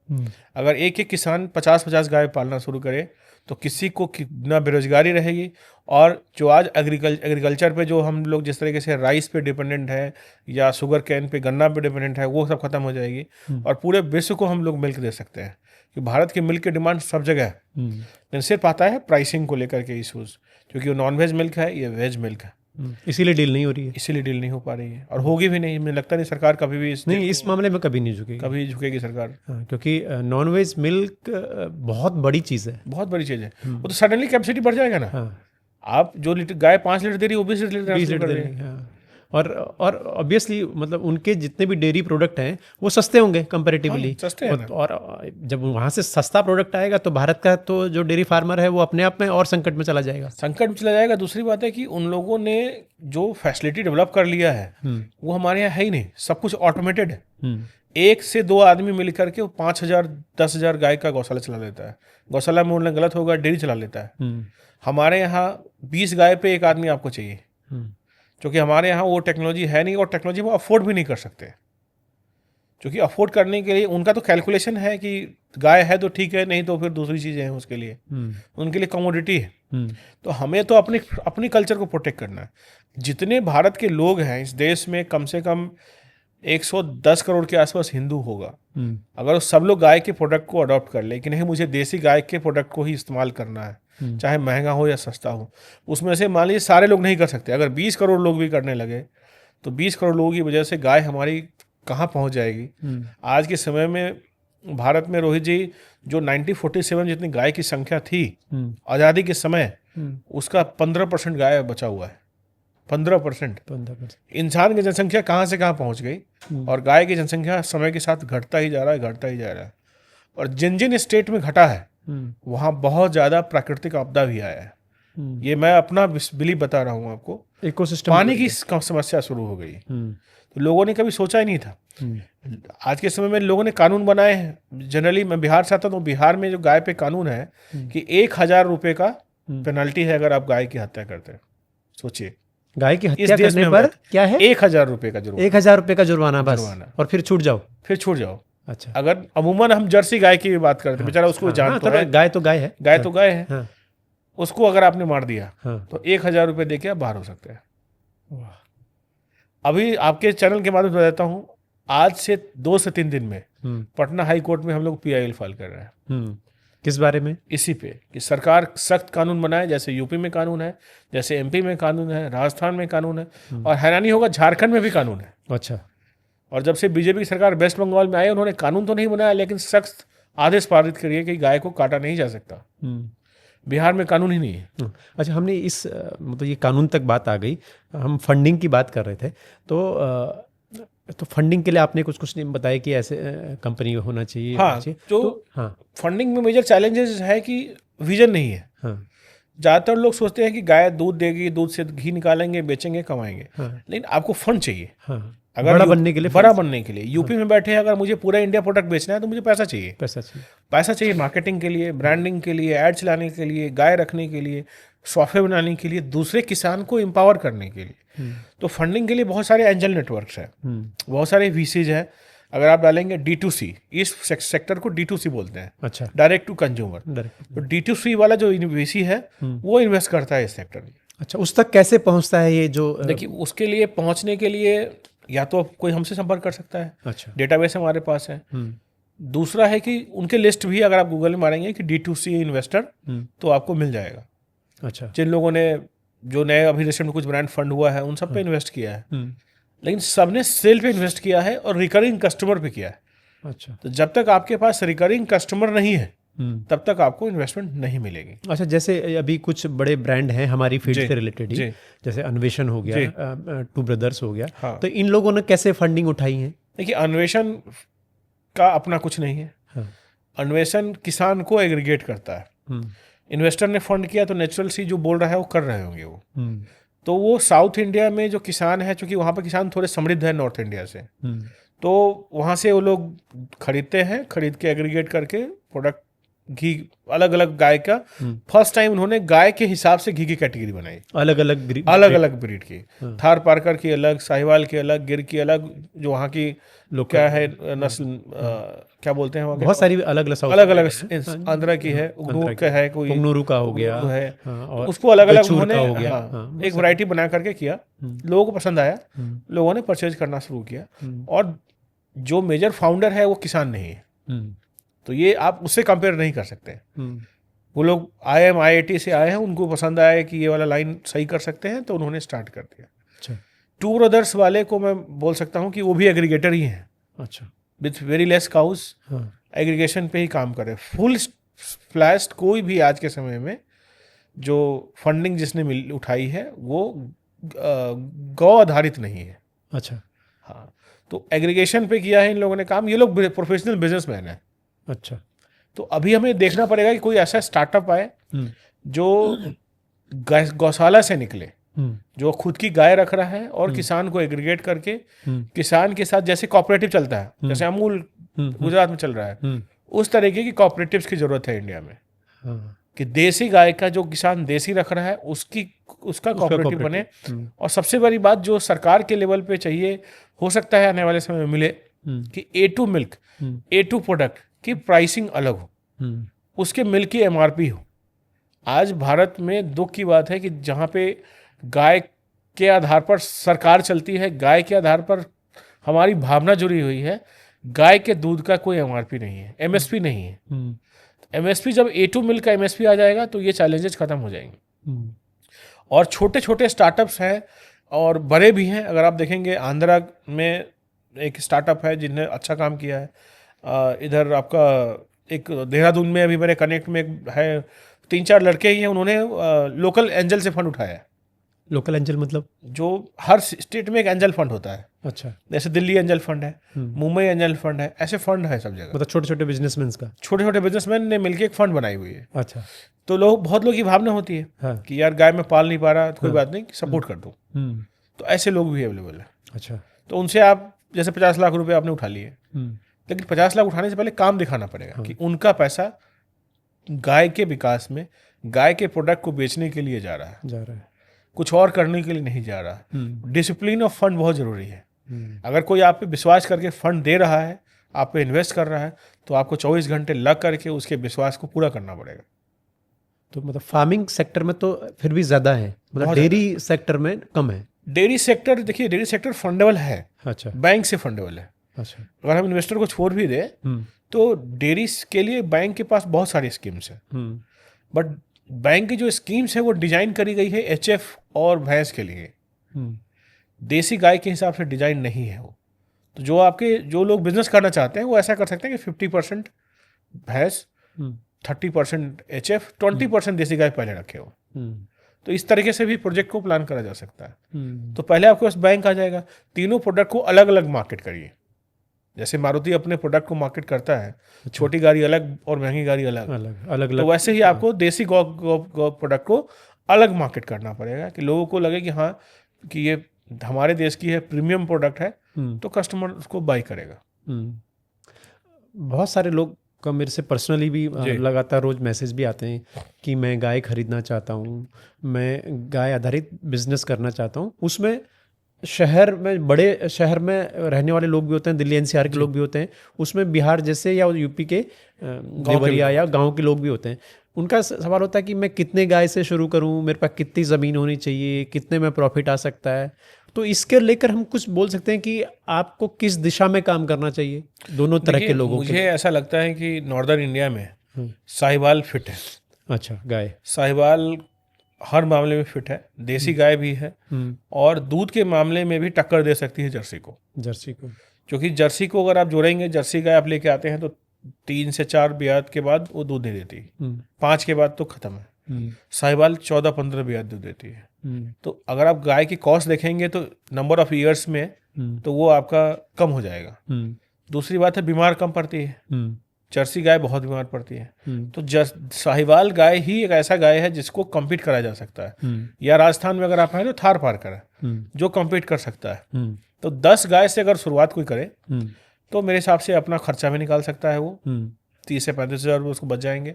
अगर एक एक किसान 50-50 गाय पालना शुरू करे तो किसी को कितना बेरोजगारी रहेगी। और जो आज एग्रीकल्चर पे जो हम लोग जिस तरीके से राइस पे डिपेंडेंट है या शुगर कैन पे, गन्ना पे डिपेंडेंट है, वो सब खत्म हो जाएगी, और पूरे विश्व को हम लोग मिल्क दे सकते हैं। कि भारत की मिल्क की डिमांड सब जगह है, लेकिन सिर्फ आता है प्राइसिंग को लेकर के इशूज़, क्योंकि वो नॉन-वेज मिल्क है, ये वेज मिल्क है, इसीलिए डील नहीं हो रही है। इसीलिए डील नहीं हो पा रही है, और होगी भी नहीं। मुझे लगता नहीं सरकार कभी भी इस मामले में कभी नहीं झुकेगी, कभी झुकेगी सरकार। क्योंकि नॉन वेज मिल्क बहुत बड़ी चीज़ है, बहुत बड़ी चीज़ है। वो तो सडनली कैपेसिटी बढ़ जाएगा ना। आप जो लीटर गाय 5 लीटर दे रही है, वो 20 लीटर दे रही है। और ऑब्वियसली मतलब उनके जितने भी डेयरी प्रोडक्ट हैं वो सस्ते होंगे कंपैरेटिवली। सस्ते हैं। और जब वहाँ से सस्ता प्रोडक्ट आएगा तो भारत का तो जो डेयरी फार्मर है वो अपने आप में और संकट में चला जाएगा। दूसरी बात है कि उन लोगों ने जो फैसिलिटी डेवलप कर लिया है वो हमारे यहाँ है ही नहीं। सब कुछ ऑटोमेटेड है। 1 से 2 आदमी मिल करके 5,000-10,000 गाय का गौशाला चला लेता है। गौशाला में बोलना गलत होगा, डेयरी चला लेता है। हमारे यहाँ 20 गाय पे 1 आदमी आपको चाहिए, क्योंकि हमारे यहाँ वो टेक्नोलॉजी है नहीं, और टेक्नोलॉजी वो अफोर्ड भी नहीं कर सकते। क्योंकि अफोर्ड करने के लिए उनका तो कैलकुलेशन है कि गाय है तो ठीक है, नहीं तो फिर दूसरी चीज़ें हैं उसके लिए, उनके लिए कमोडिटी है। तो हमें तो अपनी कल्चर को प्रोटेक्ट करना है। जितने भारत के लोग हैं इस देश में, कम से कम 110 करोड़ के आसपास हिंदू होगा। अगर सब लोग गाय के प्रोडक्ट को अडॉप्ट कर ले कि नहीं, मुझे देसी गाय के प्रोडक्ट को ही इस्तेमाल करना है, चाहे महंगा हो या सस्ता हो, उसमें से मान लीजिए सारे लोग नहीं कर सकते। अगर 20 करोड़ लोग भी करने लगे तो 20 करोड़ लोगों की वजह से गाय हमारी कहाँ पहुँच जाएगी। आज के समय में भारत में रोहित जी जो 1947 जितनी गाय की संख्या थी आज़ादी के समय, उसका 15% गाय बचा हुआ है। 15%। इंसान की जनसंख्या कहाँ से कहाँ पहुँच गई, और गाय की जनसंख्या समय के साथ घटता ही जा रहा है। और जिन जिन स्टेट में घटा है वहाँ बहुत ज़्यादा प्राकृतिक आपदा भी आया है। ये मैं अपना बिलीव बता रहा हूँ आपको। इकोसिस्टम पानी की समस्या शुरू हो गई, तो लोगों ने कभी सोचा ही नहीं था। आज के समय में लोगों ने कानून बनाए हैं। जनरली मैं बिहार से आता हूँ, बिहार में जो गाय पे कानून है कि 1,000 रुपए का पेनल्टी है अगर आप गाय की हत्या करते हैं। सोचिए, गाय की हत्या करने पर क्या है? 1,000 रुपए का जुर्माना। 1,000 रुपए का जुर्माना बस, और फिर छूट जाओ। फिर छूट जाओ। अच्छा, अगर अमूमन हम जर्सी गाय की बात करते हैं, बेचारा उसको जान तो है, गाय तो गाय है, गाय तो गाय है, हाँ। उसको अगर आपने मार दिया हाँ। तो 1,000 रुपए देके आप बाहर हो सकते हैं। अभी आपके चैनल के माध्यम से बताता हूँ, आज से 2 से 3 दिन में पटना हाई कोर्ट में हम लोग PIL फाइल कर रहे हैं। किस बारे में? इसी पे कि सरकार सख्त कानून बनाए, जैसे यूपी में कानून है, जैसे MP में कानून है, राजस्थान में कानून है, और हैरानी होगा झारखंड में भी कानून है। अच्छा। और जब से बीजेपी की सरकार वेस्ट बंगाल में आई, उन्होंने कानून तो नहीं बनाया, लेकिन सख्त आदेश पारित करिए कि गाय को काटा नहीं जा सकता। बिहार में कानून ही नहीं है। अच्छा, हमने इस मतलब ये कानून तक बात आ गई, हम फंडिंग की बात कर रहे थे, तो फंडिंग के लिए आपने कुछ नहीं बताया कि ऐसे कंपनी होना चाहिए। हाँ, हाँ, फंडिंग में मेजर चैलेंजेस है कि विजन नहीं है। हाँ। ज़्यादातर लोग सोचते हैं कि गाय दूध देगी, दूध से घी निकालेंगे, बेचेंगे, कमाएंगे। हाँ। लेकिन आपको फंड चाहिए। हाँ। अगर बड़ा बनने के लिए यूपी में बैठे हैं, अगर मुझे पूरा इंडिया प्रोडक्ट बेचना है तो मुझे पैसा चाहिए मार्केटिंग के लिए, ब्रांडिंग के लिए, एड चलाने के लिए, गाय रखने के लिए, सॉफ्टवेयर बनाने के लिए, दूसरे किसान को एम्पावर करने के लिए। तो फंडिंग के लिए बहुत सारे एंजल नेटवर्क्स हैं, बहुत सारे VCs हैं। अगर आप डालेंगे D2C, इस सेक्टर को D2C बोलते हैं। अच्छा, डायरेक्ट टू कंज्यूमर। तो D2C वाला जो VC है वो इन्वेस्ट करता है इस सेक्टर में। अच्छा, उस तक कैसे पहुंचता है ये? जो देखिए, उसके लिए पहुंचने के लिए या तो कोई हमसे संपर्क कर सकता है। अच्छा, डेटाबेस हमारे पास है। दूसरा है कि उनके लिस्ट भी अगर आप गूगल में मारेंगे कि D2C इन्वेस्टर, तो आपको मिल जाएगा। अच्छा, जिन लोगों ने जो नए अभी रिसेंट में कुछ ब्रांड फंड हुआ है उन सब पे इन्वेस्ट किया है, लेकिन सबने सेल पे इन्वेस्ट किया है और रिकरिंग कस्टमर पे किया है। अच्छा, तो जब तक आपके पास रिकरिंग कस्टमर नहीं है तब तक आपको इन्वेस्टमेंट नहीं मिलेगी। अच्छा, जैसे अभी कुछ बड़े ब्रांड हैं हमारी फील्ड से रिलेटेड ही, जैसे अन्वेषण हो गया, टू ब्रदर्स हो गया। हाँ। तो इन लोगों ने कैसे फंडिंग उठाई है? देखिए, अन्वेषण का अपना कुछ नहीं है। हाँ। अन्वेषण किसान को एग्रीगेट करता है। इन्वेस्टर ने फंड किया तो नेचुरल सी जो बोल रहा है वो कर रहे होंगे वो। तो वो साउथ इंडिया में जो किसान है, चूंकि वहाँ पर किसान थोड़े समृद्ध है नॉर्थ इंडिया से, तो वहाँ से वो लोग खरीदते हैं, खरीद के एग्रीगेट करके प्रोडक्ट, घी, अलग अलग गाय का। फर्स्ट टाइम उन्होंने गाय के हिसाब से घी की कैटेगरी बनाई, अलग अलग ब्रीड की। थार पारकर की अलग, साहिवाल की अलग, गिर की अलग, जो वहाँ की लोग क्या है नस्ल, क्या बोलते हैं वहाँ, बहुत सारी अलग आंध्रा की है, उगनूर का है, कोई उगनूरू का हो गया है, और उसको अलग अलग उन्होंने एक वैरायटी बना करके किया। लोगों को पसंद आया, लोगों ने परचेज करना शुरू किया। और जो मेजर फाउंडर है वो किसान नहीं है, तो ये आप उससे कंपेयर नहीं कर सकते। वो लोग IIT से आए हैं, उनको पसंद आया कि ये वाला लाइन सही कर सकते हैं, तो उन्होंने स्टार्ट कर दिया। अच्छा, टू ब्रदर्स वाले को मैं बोल सकता हूँ कि वो भी एग्रीगेटर ही हैं। अच्छा, with very less cost, aggregation पे ही काम करे। फुल फ्लैश्ड कोई भी आज के समय में जो फंडिंग जिसने उठाई है वो गौ आधारित नहीं है। अच्छा, हाँ, तो एग्रीगेशन पे किया है इन लोगों ने काम। ये लोग प्रोफेशनल बिजनेसमैन हैं। अच्छा, तो अभी हमें देखना पड़ेगा कि कोई ऐसा स्टार्टअप आए जो गौशाला से निकले, जो खुद की गाय रख रहा है और किसान को एग्रीगेट करके किसान के साथ, जैसे कोऑपरेटिव चलता है, जैसे अमूल गुजरात में चल रहा है, उस तरीके की कोऑपरेटिव्स की जरूरत है इंडिया में। कि देसी गाय का जो किसान देसी रख रहा है उसका कोऑपरेटिव बने। और सबसे बड़ी बात जो सरकार के लेवल पे चाहिए, हो सकता है आने वाले समय में मिले, कि A2 मिल्क, A2 प्रोडक्ट की प्राइसिंग अलग हो, उसके मिल्क की MRP हो। आज भारत में दुख की बात है कि जहाँ पे गाय के आधार पर सरकार चलती है, गाय के आधार पर हमारी भावना जुड़ी हुई है, गाय के दूध का कोई MRP नहीं है, MSP नहीं है। MSP, जब A2 मिल्क का MSP आ जाएगा तो ये चैलेंजेस खत्म हो जाएंगे। और छोटे छोटे स्टार्टअप्स हैं और बड़े भी हैं। अगर आप देखेंगे, आंध्रा में एक स्टार्टअप है जिन्हें अच्छा काम किया है। इधर आपका एक देहरादून में अभी मेरे कनेक्ट में है, 3-4 लड़के ही हैं, उन्होंने लोकल एंजल से फंड उठाया है। लोकल एंजल मतलब जो हर स्टेट में एक एंजल फंड होता है। अच्छा, जैसे दिल्ली एंजल फंड है, मुंबई एंजल फंड है, ऐसे फंड है सब जगह। मतलब छोटे छोटे बिजनेसमैन का, छोटे छोटे बिजनेसमैन ने मिलकर एक फंड बनाई हुई है। अच्छा, तो बहुत लोग की भावना होती है हाँ। कि यार गाय मैं पाल नहीं पा रहा तो कोई बात नहीं, सपोर्ट कर दूँ। हम्म। तो ऐसे लोग भी अवेलेबल है। अच्छा। तो उनसे आप जैसे 50 लाख रुपए आपने उठा लिए, हम्म। लेकिन 50 लाख उठाने से पहले काम दिखाना पड़ेगा कि उनका पैसा गाय के विकास में, गाय के प्रोडक्ट को बेचने के लिए जा रहा है, जा रहा है। कुछ और करने के लिए नहीं जा रहा। डिसिप्लिन ऑफ फंड बहुत जरूरी है। हम्म। अगर कोई आप पे विश्वास करके फंड दे रहा है, आप पे इन्वेस्ट कर रहा है, तो आपको 24 घंटे लग करके उसके विश्वास को पूरा करना पड़ेगा। तो मतलब फार्मिंग सेक्टर में तो फिर भी ज़्यादा है, मतलब बहुत डेयरी सेक्टर में कम है। डेयरी सेक्टर, देखिए डेयरी सेक्टर फंडेबल है, अच्छा। बैंक से फंडेबल है। अच्छा। अगर हम इन्वेस्टर को छोड़ भी दें हम्म। तो डेयरी के लिए बैंक के पास बहुत सारी स्कीम्स हैं, हम्म। बट बैंक की जो स्कीम्स है वो डिजाइन करी गई है एचएफ और भैंस के लिए, हम्म। देसी गाय के हिसाब से डिजाइन नहीं है वो। तो जो लोग बिजनेस करना चाहते हैं वो ऐसा कर सकते हैं कि 50% भैंस, 30% एचएफ, 20% देसी गाय पहले रखे हो। हम्म। तो इस तरीके से भी प्रोजेक्ट को प्लान करा जा सकता है। हम्म। तो पहले आपके पास बैंक आ जाएगा, तीनों प्रोडक्ट को अलग अलग मार्केट करिए। जैसे मारुति अपने प्रोडक्ट को मार्केट करता है, छोटी गाड़ी अलग और महंगी गाड़ी अलग, अलग अलग तो वैसे ही आपको देसी गौ प्रोडक्ट को अलग मार्केट करना पड़ेगा कि लोगों को लगे कि हाँ कि ये हमारे देश की है, प्रीमियम प्रोडक्ट है, तो कस्टमर उसको बाई करेगा। बहुत सारे लोग का मेरे से पर्सनली भी लगातार रोज मैसेज भी आते हैं कि मैं गाय खरीदना चाहता हूँ, मैं गाय आधारित बिजनेस करना चाहता हूँ। उसमें शहर में, बड़े शहर में रहने वाले लोग भी होते हैं, दिल्ली एनसीआर के लोग भी होते हैं, उसमें बिहार जैसे या यूपी के देवरिया या गांव के लोग भी होते हैं। उनका सवाल होता है कि मैं कितने गाय से शुरू करूं, मेरे पास कितनी ज़मीन होनी चाहिए, कितने में प्रॉफिट आ सकता है। तो इसके लेकर हम कुछ बोल सकते हैं कि आपको किस दिशा में काम करना चाहिए दोनों तरह के लोगों मुझे ऐसा लगता है कि नॉर्दर्न इंडिया में साहिवाल फिट है। अच्छा, गाय साहिवाल हर मामले में फिट है, देसी गाय भी है, और दूध के मामले में भी टक्कर दे सकती है जर्सी को। क्योंकि जर्सी को अगर आप जोड़ेंगे, जर्सी गाय आप लेके आते हैं तो 3 से 4 ब्यात के बाद वो दूध दे देती है, 5 के बाद तो खत्म है। साहिवाल 14-15 ब्यात दूध देती है। तो अगर आप गाय की कॉस्ट देखेंगे तो नंबर ऑफ ईयर्स में तो वो आपका कम हो जाएगा। दूसरी बात है, बीमार कम पड़ती है, जर्सी गाय बहुत बीमार पड़ती है। तो साहिवाल गाय ही एक ऐसा गाय है जिसको कम्पीट करा जा सकता है। या राजस्थान में अगर आप हैं तो थार पारकर है जो कम्पीट कर सकता है। तो 10 गाय से अगर शुरुआत कोई करे तो मेरे हिसाब से अपना खर्चा भी निकाल सकता है वो, 30 से 35 हज़ार उसको बच जाएंगे,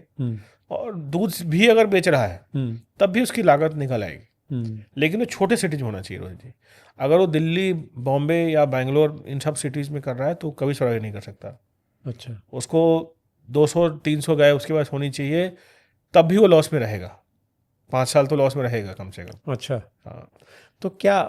और दूध भी अगर बेच रहा है तब भी उसकी लागत निकल आएगी। लेकिन वो छोटे सिटीज में होना चाहिए रोहित जी। अगर वो दिल्ली, बॉम्बे या बैंगलोर इन सब सिटीज़ में कर रहा है तो कभी सर्वाइव नहीं कर सकता। अच्छा, उसको 200-300 गाय उसके पास होनी चाहिए, तब भी वो लॉस में रहेगा। 5 साल तो लॉस में रहेगा कम से कम। अच्छा, हाँ। तो क्या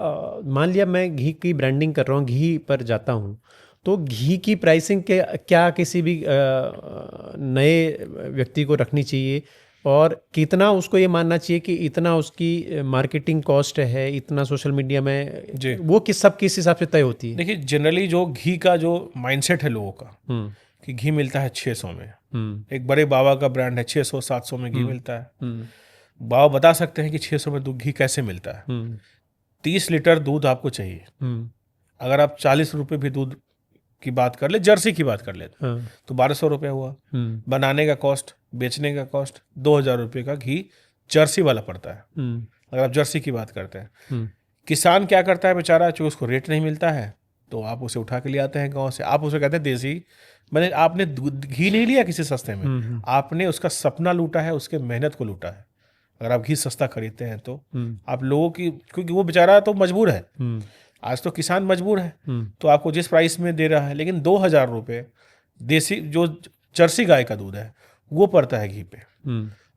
मान लिया मैं घी की ब्रांडिंग कर रहा हूँ, घी पर जाता हूँ, तो घी की प्राइसिंग के क्या किसी भी नए व्यक्ति को रखनी चाहिए, और कितना उसको ये मानना चाहिए कि इतना उसकी मार्केटिंग कॉस्ट है, इतना सोशल मीडिया में जी, वो किस हिसाब से तय होती है? देखिए जनरली जो घी का जो माइंडसेट है लोगों का कि घी मिलता है 600 में, एक बड़े बाबा का ब्रांड है, 600-700 में घी मिलता है। बाबा बता सकते हैं कि 600 में घी कैसे मिलता है। 30 लीटर दूध आपको चाहिए। अगर आप 40 रुपये भी दूध की बात कर ले, जर्सी की बात कर ले, तो 1200 रुपये हुआ। बनाने का कॉस्ट, बेचने का कॉस्ट 2000 रुपये का घी जर्सी वाला पड़ता है, अगर आप जर्सी की बात करते हैं। किसान क्या करता है बेचारा, जो उसको रेट नहीं मिलता है तो आप उसे उठा के ले आते हैं गांव से, आप उसे कहते हैं देसी। मैंने आपने घी नहीं लिया किसी सस्ते में, आपने उसका सपना लूटा है, उसके मेहनत को लूटा है। अगर आप घी सस्ता खरीदते हैं तो आप लोगों की, क्योंकि वो बेचारा तो मजबूर है, आज तो किसान मजबूर है, तो आपको जिस प्राइस में दे रहा है, लेकिन 2000 रुपये देसी जो जर्सी गाय का दूध है वो पड़ता है घी पे।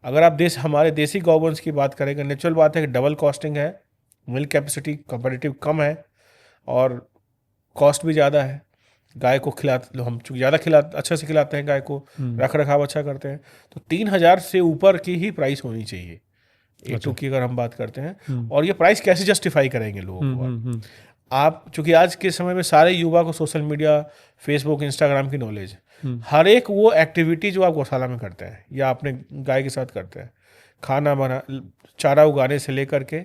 अगर आप हमारे देसी गौवंश की बात करेंगे, नेचुरल बात है कि डबल कॉस्टिंग है, मिल्क कैपेसिटी कंपैरेटिव कम है और कॉस्ट भी ज़्यादा है। गाय को हम चूँकि ज़्यादा अच्छे से खिलाते हैं गाय को, रख रखाव अच्छा करते हैं, तो 3000 से ऊपर की ही प्राइस होनी चाहिए A2 की अगर हम बात करते हैं। और ये प्राइस कैसे जस्टिफाई करेंगे लोगों को आप, चूँकि आज के समय में सारे युवा को सोशल मीडिया, फेसबुक, इंस्टाग्राम की नॉलेज, हर एक वो एक्टिविटी जो आप गौशाला में करते हैं या अपने गाय के साथ करते हैं, खाना बना, चारा उगाने से लेकर के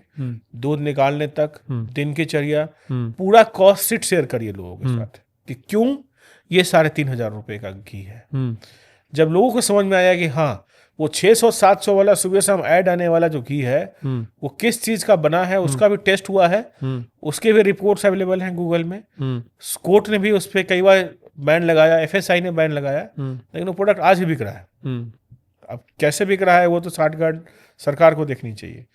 दूध निकालने तक, दिन की चर्या, पूरा कॉस्ट शीट शेयर करिए लोगों के साथ कि क्यों ये 3500 रुपये का घी है। जब लोगों को समझ में आया कि हाँ वो 600-700 वाला सुबह शाम ऐड आने वाला जो घी है वो किस चीज़ का बना है उसका भी टेस्ट हुआ है, उसके भी रिपोर्ट्स अवेलेबल हैं गूगल में। कोर्ट ने भी उस पर कई बार बैन लगाया, FSI ने बैन लगाया, लेकिन वो प्रोडक्ट आज भी बिक रहा है। अब कैसे बिक रहा है वो तो साठगांठ सरकार को देखनी चाहिए।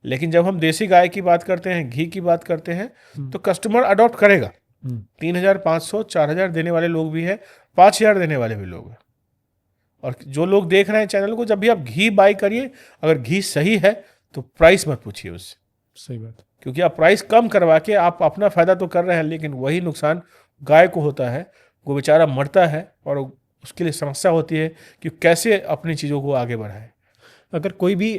लेकिन जब हम देसी गाय की बात करते हैं, घी की बात करते हैं, तो कस्टमर अडॉप्ट करेगा। 3,500 4,000 देने वाले लोग भी हैं, 5,000 देने वाले भी लोग हैं। और जो लोग देख रहे हैं चैनल को, जब भी आप घी बाई करिए, अगर घी सही है तो प्राइस मत पूछिए उससे। सही बात। क्योंकि आप प्राइस कम करवा के आप अपना फायदा तो कर रहे हैं, लेकिन वही नुकसान गाय को होता है। वो बेचारा मरता है और उसके लिए समस्या होती है कि कैसे अपनी चीज़ों को आगे बढ़ाए। अगर कोई भी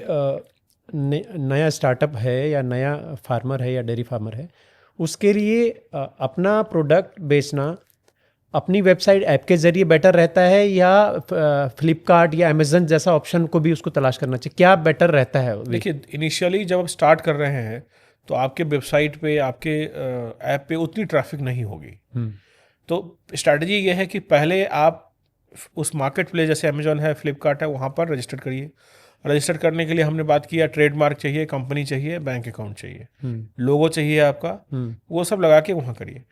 नया स्टार्टअप है या नया फार्मर है या डेयरी फार्मर है, उसके लिए अपना प्रोडक्ट बेचना अपनी वेबसाइट ऐप के ज़रिए बेटर रहता है या फ्लिपकार्ट या अमेजन जैसा ऑप्शन को भी उसको तलाश करना चाहिए? क्या बेटर रहता है? देखिए, इनिशियली जब आप स्टार्ट कर रहे हैं तो आपके वेबसाइट पे, आपके ऐप पे उतनी ट्रैफिक नहीं होगी। तो स्ट्रैटेजी ये है कि पहले आप उस मार्केट प्लेस जैसे अमेजोन है, फ्लिपकार्ट है, वहाँ पर रजिस्टर करिए। रजिस्टर करने के लिए हमने बात किया, ट्रेडमार्क चाहिए, कंपनी चाहिए, बैंक अकाउंट चाहिए, लोगो चाहिए आपका, वो सब लगा के वहाँ करिए।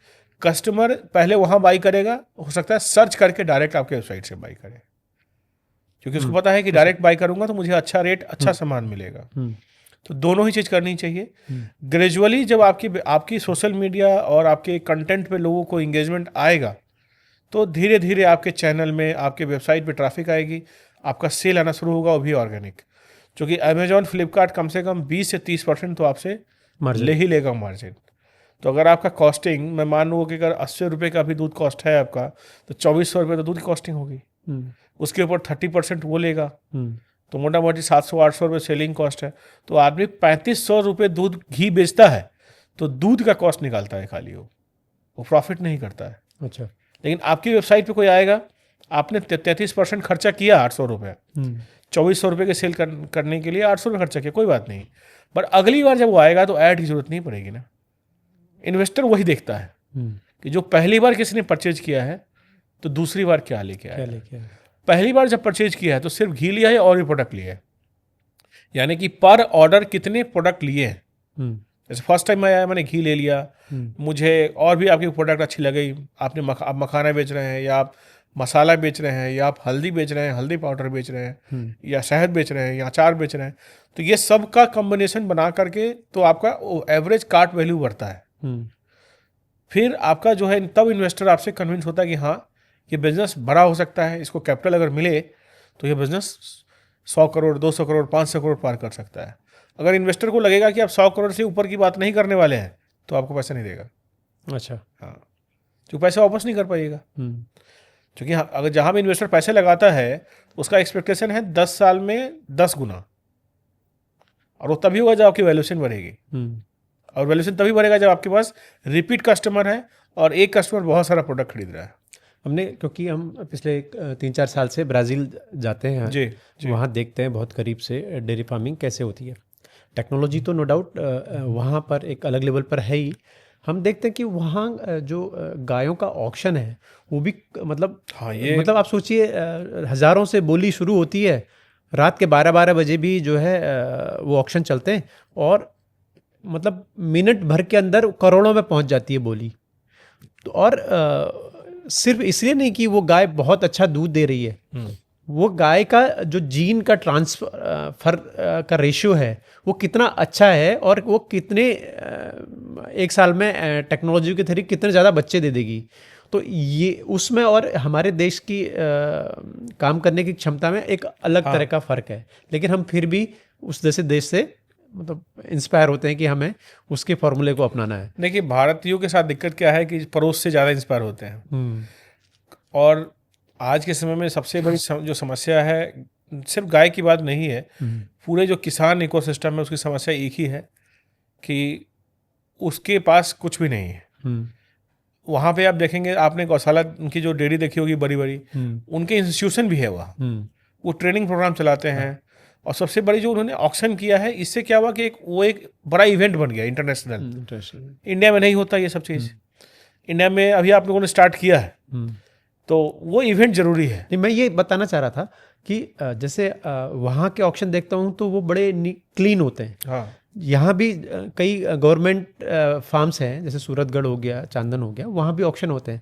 कस्टमर पहले वहाँ बाई करेगा, हो सकता है सर्च करके डायरेक्ट आपके वेबसाइट से बाई करे, क्योंकि उसको पता है कि डायरेक्ट बाई करूँगा तो मुझे अच्छा रेट, अच्छा सामान मिलेगा। तो दोनों ही चीज़ करनी चाहिए। ग्रेजुअली जब आपकी सोशल मीडिया और आपके कंटेंट पे लोगों को इंगेजमेंट आएगा, तो धीरे धीरे आपके चैनल में, आपके वेबसाइट पे ट्रैफिक आएगी, आपका सेल आना शुरू होगा, वो भी ऑर्गेनिक। क्योंकि अमेजॉन, फ्लिपकार्ट कम से कम 20 से 30% तो आपसे ले ही लेगा मार्जिन। तो अगर आपका कॉस्टिंग, मैं मान लूँ कि अगर 80 रुपये का भी दूध कॉस्ट है आपका, तो 2400 रुपये तो दूध की कॉस्टिंग होगी। उसके ऊपर 30% वो लेगा, तो मोटा मोटी 700-800 रुपये सेलिंग कॉस्ट है। तो आदमी 3500 रुपये दूध घी बेचता है, तो दूध का कॉस्ट निकालता है खाली, वो प्रॉफिट नहीं करता है। अच्छा। लेकिन आपकी वेबसाइट पे कोई आएगा, आपने 33% खर्चा किया, 800 रुपये, 2400 रुपये के सेल करने के लिए 800 रुपये खर्चा किया, कोई बात नहीं। पर अगली बार जब वो आएगा तो ऐड की जरूरत नहीं पड़ेगी ना। इन्वेस्टर वही देखता है कि जो पहली बार किसी ने परचेज किया है तो दूसरी बार क्या लेके आया। पहली बार जब परचेज किया है तो सिर्फ घी लिया है और भी प्रोडक्ट लिए हैं, यानी कि पर ऑर्डर कितने प्रोडक्ट लिए हैं। जैसे फर्स्ट टाइम मैं आया, मैंने घी ले लिया, मुझे और भी आपकी प्रोडक्ट अच्छी लगी, आपने आप मखाना बेच रहे हैं, या आप मसाला बेच रहे हैं, या आप हल्दी बेच रहे हैं, हल्दी पाउडर बेच रहे हैं, या शहद बेच रहे हैं, या अचार बेच रहे हैं, तो ये सब का कॉम्बिनेशन बना करके तो आपका एवरेज कार्ट वैल्यू बढ़ता है। फिर आपका जो है, तब इन्वेस्टर आपसे कन्विंस होता है कि हाँ, ये बिजनेस बड़ा हो सकता है, इसको कैपिटल अगर मिले तो ये बिजनेस 100 करोड़, 200 करोड़, 500 करोड़ पार कर सकता है। अगर इन्वेस्टर को लगेगा कि आप 100 करोड़ से ऊपर की बात नहीं करने वाले हैं, तो आपको पैसा नहीं देगा। अच्छा। हाँ, जो पैसा वापस नहीं कर पाइएगा। क्योंकि अगर जहाँ भी इन्वेस्टर पैसे लगाता है, उसका एक्सपेक्टेशन है 10 साल में 10 गुना, और वो तभी होगा जब आपकी वैल्यूएशन बढ़ेगी। और वैल्यूएशन तभी बढ़ेगा जब आपके पास रिपीट कस्टमर है और एक कस्टमर बहुत सारा प्रोडक्ट खरीद रहा है। हमने, क्योंकि हम पिछले 3-4 साल से ब्राज़ील जाते हैं, जी। वहाँ देखते हैं बहुत करीब से डेयरी फार्मिंग कैसे होती है। टेक्नोलॉजी तो नो डाउट वहाँ पर एक अलग लेवल पर है ही। हम देखते हैं कि वहाँ जो गायों का ऑक्शन है वो भी मतलब, हाँ, मतलब आप सोचिए, हज़ारों से बोली शुरू होती है, रात के 12-12 बजे भी जो है वो ऑक्शन चलते हैं, और मतलब मिनट भर के अंदर करोड़ों में पहुँच जाती है बोली। तो और सिर्फ इसलिए नहीं कि वो गाय बहुत अच्छा दूध दे रही है, वो गाय का जो जीन का ट्रांसफर का रेशियो है वो कितना अच्छा है, और वो कितने एक साल में टेक्नोलॉजी के थ्रू कितने ज़्यादा बच्चे दे देगी। तो ये उसमें और हमारे देश की काम करने की क्षमता में एक अलग तरह का फ़र्क है। लेकिन हम फिर भी उस जैसे देश से मतलब इंस्पायर होते हैं कि हमें उसके फॉर्मूले को अपनाना है। देखिए, भारतीयों के साथ दिक्कत क्या है कि पड़ोस से ज़्यादा इंस्पायर होते हैं। और आज के समय में सबसे बड़ी जो समस्या है, सिर्फ गाय की बात नहीं है, पूरे जो किसान इकोसिस्टम है उसकी समस्या एक ही है कि उसके पास कुछ भी नहीं है। वहाँ पे आप देखेंगे, आपने गौशाला, उनकी जो डेयरी देखी होगी बड़ी बड़ी, उनके इंस्टीट्यूशन भी है वहाँ, वो ट्रेनिंग प्रोग्राम चलाते हैं। और सबसे बड़ी जो उन्होंने ऑक्शन किया है, इससे क्या हुआ कि वो एक बड़ा इवेंट बन गया इंटरनेशनल। इंडिया में नहीं होता ये सब चीज़। इंडिया में अभी आप लोगों ने स्टार्ट किया है, तो वो इवेंट ज़रूरी है। नहीं, मैं ये बताना चाह रहा था कि जैसे वहाँ के ऑक्शन देखता हूँ तो वो बड़े क्लीन होते हैं। हाँ, यहाँ भी कई गवर्नमेंट फार्म्स हैं, जैसे सूरतगढ़ हो गया, चांदन हो गया, वहाँ भी ऑक्शन होते हैं।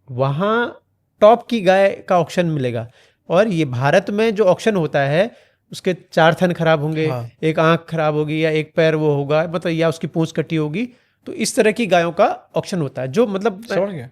वहाँ टॉप की गाय का ऑक्शन मिलेगा। और ये भारत में जो ऑक्शन होता है उसके 4 थन खराब होंगे, हाँ। एक आंख खराब होगी या एक पैर वो होगा, मतलब या उसकी पूंछ कटी होगी। तो इस तरह की गायों का ऑक्शन होता है, जो मतलब समझ गया।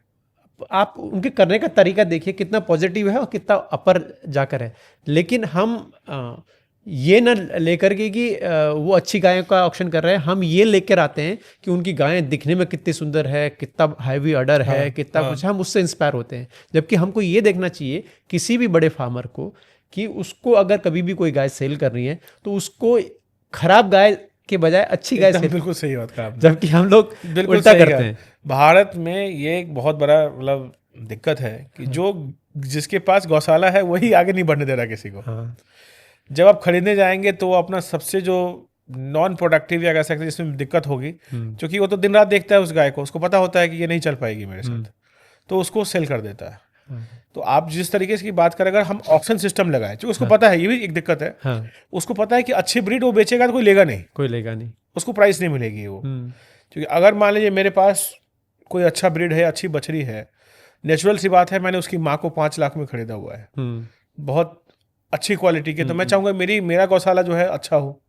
आप उनके करने का तरीका देखिए कितना पॉजिटिव है और कितना अपर जाकर है। लेकिन हम ये न लेकर के कि वो अच्छी गायों का ऑक्शन कर रहे हैं, हम ये लेकर आते हैं कि उनकी गायें दिखने में कितनी सुंदर है, कितना हैवी अडर है, हाँ, कितना हाँ। कुछ, हम उससे इंस्पायर होते हैं। जबकि हमको ये देखना चाहिए किसी भी बड़े फार्मर को कि उसको अगर कभी भी कोई गाय सेल कर रही है तो उसको खराब गाय के बजाय अच्छी गाय एकदम सेल, बिल्कुल सही बात कहा आपने। जबकि हम लोग बिल्कुल उल्टा सही करते कहा। हैं। भारत में ये एक बहुत बड़ा मतलब दिक्कत है कि जो जिसके पास गौशाला है वही आगे नहीं बढ़ने दे रहा किसी को। हाँ, जब आप खरीदने जाएंगे तो वो अपना सबसे जो नॉन प्रोडक्टिव या कह सकते हैं जिसमें दिक्कत होगी, क्योंकि वो तो दिन रात देखता है उस गाय को, उसको पता होता है कि ये नहीं चल पाएगी मेरे साथ, तो उसको सेल कर देता है। तो आप जिस तरीके से की बात करें, अगर हम ऑक्शन सिस्टम लगाए, क्योंकि उसको पता है, ये भी एक दिक्कत है, हाँ, उसको पता है कि अच्छी ब्रीड वो बेचेगा तो कोई लेगा नहीं, कोई लेगा नहीं। उसको प्राइस नहीं मिलेगी वो। क्योंकि अगर मान लीजिए मेरे पास कोई अच्छा ब्रीड है, अच्छी बछड़ी है, नेचुरल सी बात है, मैंने उसकी माँ को 5 लाख में खरीदा हुआ है, बहुत अच्छी क्वालिटी के, तो मैं चाहूँगा मेरा गौशाला जो है अच्छा हो,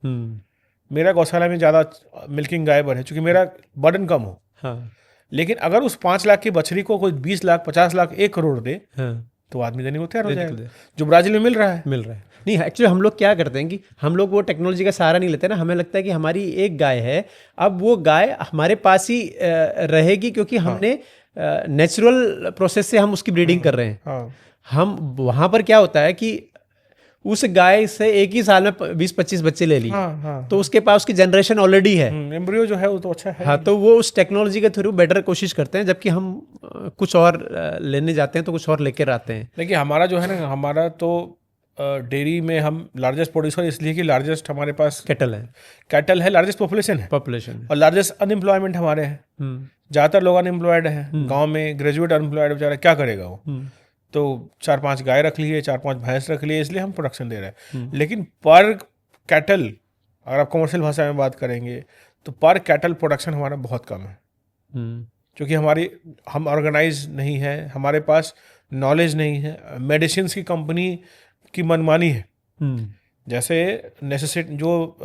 मेरा गौशाला में ज़्यादा मिल्किंग गाय बढ़े, क्योंकि मेरा बर्डन कम हो। हाँ, लेकिन अगर उस 5 लाख की बछड़ी को कोई 20 लाख, 50 लाख, 1 करोड़ दे, हाँ, तो आदमी देने को तैयार हो बिल्कुल जाएगा, जो ब्राजील में मिल रहा है। मिल रहा है। नहीं, एक्चुअली हम लोग क्या करते हैं कि हम लोग वो टेक्नोलॉजी का सहारा नहीं लेते ना। हमें लगता है कि हमारी एक गाय है, अब वो गाय हमारे पास ही रहेगी, क्योंकि हमने नेचुरल प्रोसेस से हम उसकी ब्रीडिंग कर रहे हैं। हाँ, हम वहाँ पर क्या होता है कि उस गाय से एक ही साल में 20-25 बच्चे ले लिए, हाँ, हाँ, तो उसके पास उसकी जनरेशन ऑलरेडी है। एम्ब्रियो जो है वो तो अच्छा है। हाँ, तो वो उस टेक्नोलॉजी के थ्रू बेटर कोशिश करते हैं, जबकि हम कुछ और लेने जाते हैं तो कुछ और लेकर आते हैं। देखिए हमारा जो है ना, हमारा तो डेयरी में हम लार्जेस्ट प्रोड्यूसर इसलिए कि लार्जेस्ट हमारे पास कैटल है, कैटल है, लार्जेस्ट पॉपुलेशन है, पॉपुलेशन। और लार्जेस्ट अनएम्प्लॉयमेंट हमारे हैं। ज़्यादातर लोग अनएम्प्लॉयड हैं गांव में, ग्रेजुएट अनएम्प्लॉयड, बेचारा क्या करेगा वो। तो 4-5 गाय रख लिए, 4-5 भैंस रख लिए, इसलिए हम प्रोडक्शन दे रहे हैं। लेकिन पर कैटल, अगर आप कमर्शियल भाषा में बात करेंगे तो पर कैटल प्रोडक्शन हमारा बहुत कम है, क्योंकि हम ऑर्गेनाइज नहीं है, हमारे पास नॉलेज नहीं है। मेडिसिन की कंपनी की मनमानी है, जैसे नेसेसिटी जो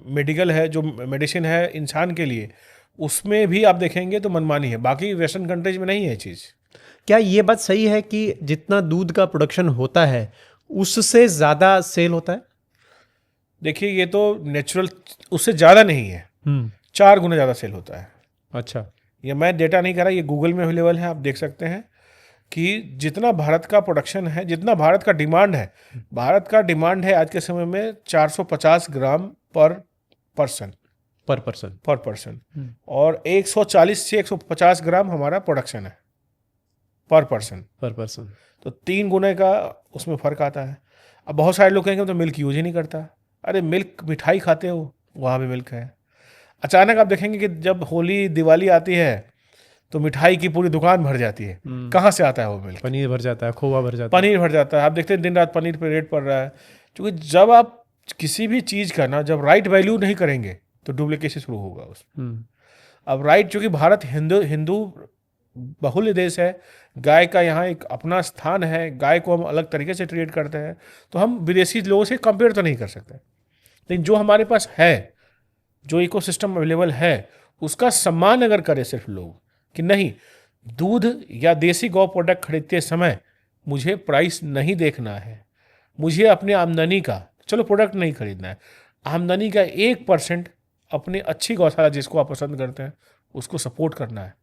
मेडिकल है, जो मेडिसिन है इंसान के लिए, उसमें भी आप देखेंगे तो मनमानी है। बाकी वेस्टर्न कंट्रीज में नहीं है ये चीज़। क्या ये बात सही है कि जितना दूध का प्रोडक्शन होता है उससे ज़्यादा सेल होता है? देखिए ये तो नेचुरल, उससे ज़्यादा नहीं है, 4 गुना ज़्यादा सेल होता है। अच्छा, ये मैं डेटा नहीं कर रहा, ये गूगल में अवेलेबल है, आप देख सकते हैं कि जितना भारत का प्रोडक्शन है, जितना भारत का डिमांड है, भारत का डिमांड है आज के समय में 450 ग्राम पर पर्सन, और 140 से 150 ग्राम हमारा प्रोडक्शन है पर पर्सन। तो 3 गुने का उसमें फ़र्क आता है। अब बहुत सारे लोग कहेंगे तो मिल्क यूज ही नहीं करता। अरे मिल्क मिठाई खाते हो, वहाँ भी मिल्क है। अचानक आप देखेंगे कि जब होली दिवाली आती है तो मिठाई की पूरी दुकान भर जाती है। कहाँ से आता है वो मिल्क? पनीर भर जाता है, खोवा भर जाता है, पनीर भर जाता है। आप देखते हैं दिन रात पनीर पे रेट पड़ रहा है, क्योंकि जब आप किसी भी चीज़ का ना जब राइट वैल्यू नहीं करेंगे तो डुप्लीकेसी शुरू होगा उसमें। अब राइट, चूँकि भारत हिंदू बहुल्य देश है, गाय का यहाँ एक अपना स्थान है, गाय को हम अलग तरीके से ट्रीट करते हैं, तो हम विदेशी लोगों से कंपेयर तो नहीं कर सकते। लेकिन जो हमारे पास है, जो इकोसिस्टम अवेलेबल है, उसका सम्मान अगर करें सिर्फ लोग कि नहीं, दूध या देसी गौ प्रोडक्ट खरीदते समय मुझे प्राइस नहीं देखना है, मुझे अपने आमदनी का, चलो प्रोडक्ट नहीं खरीदना है, आमदनी का 1% अपनी अच्छी गौशाला जिसको आप पसंद करते हैं उसको सपोर्ट करना है,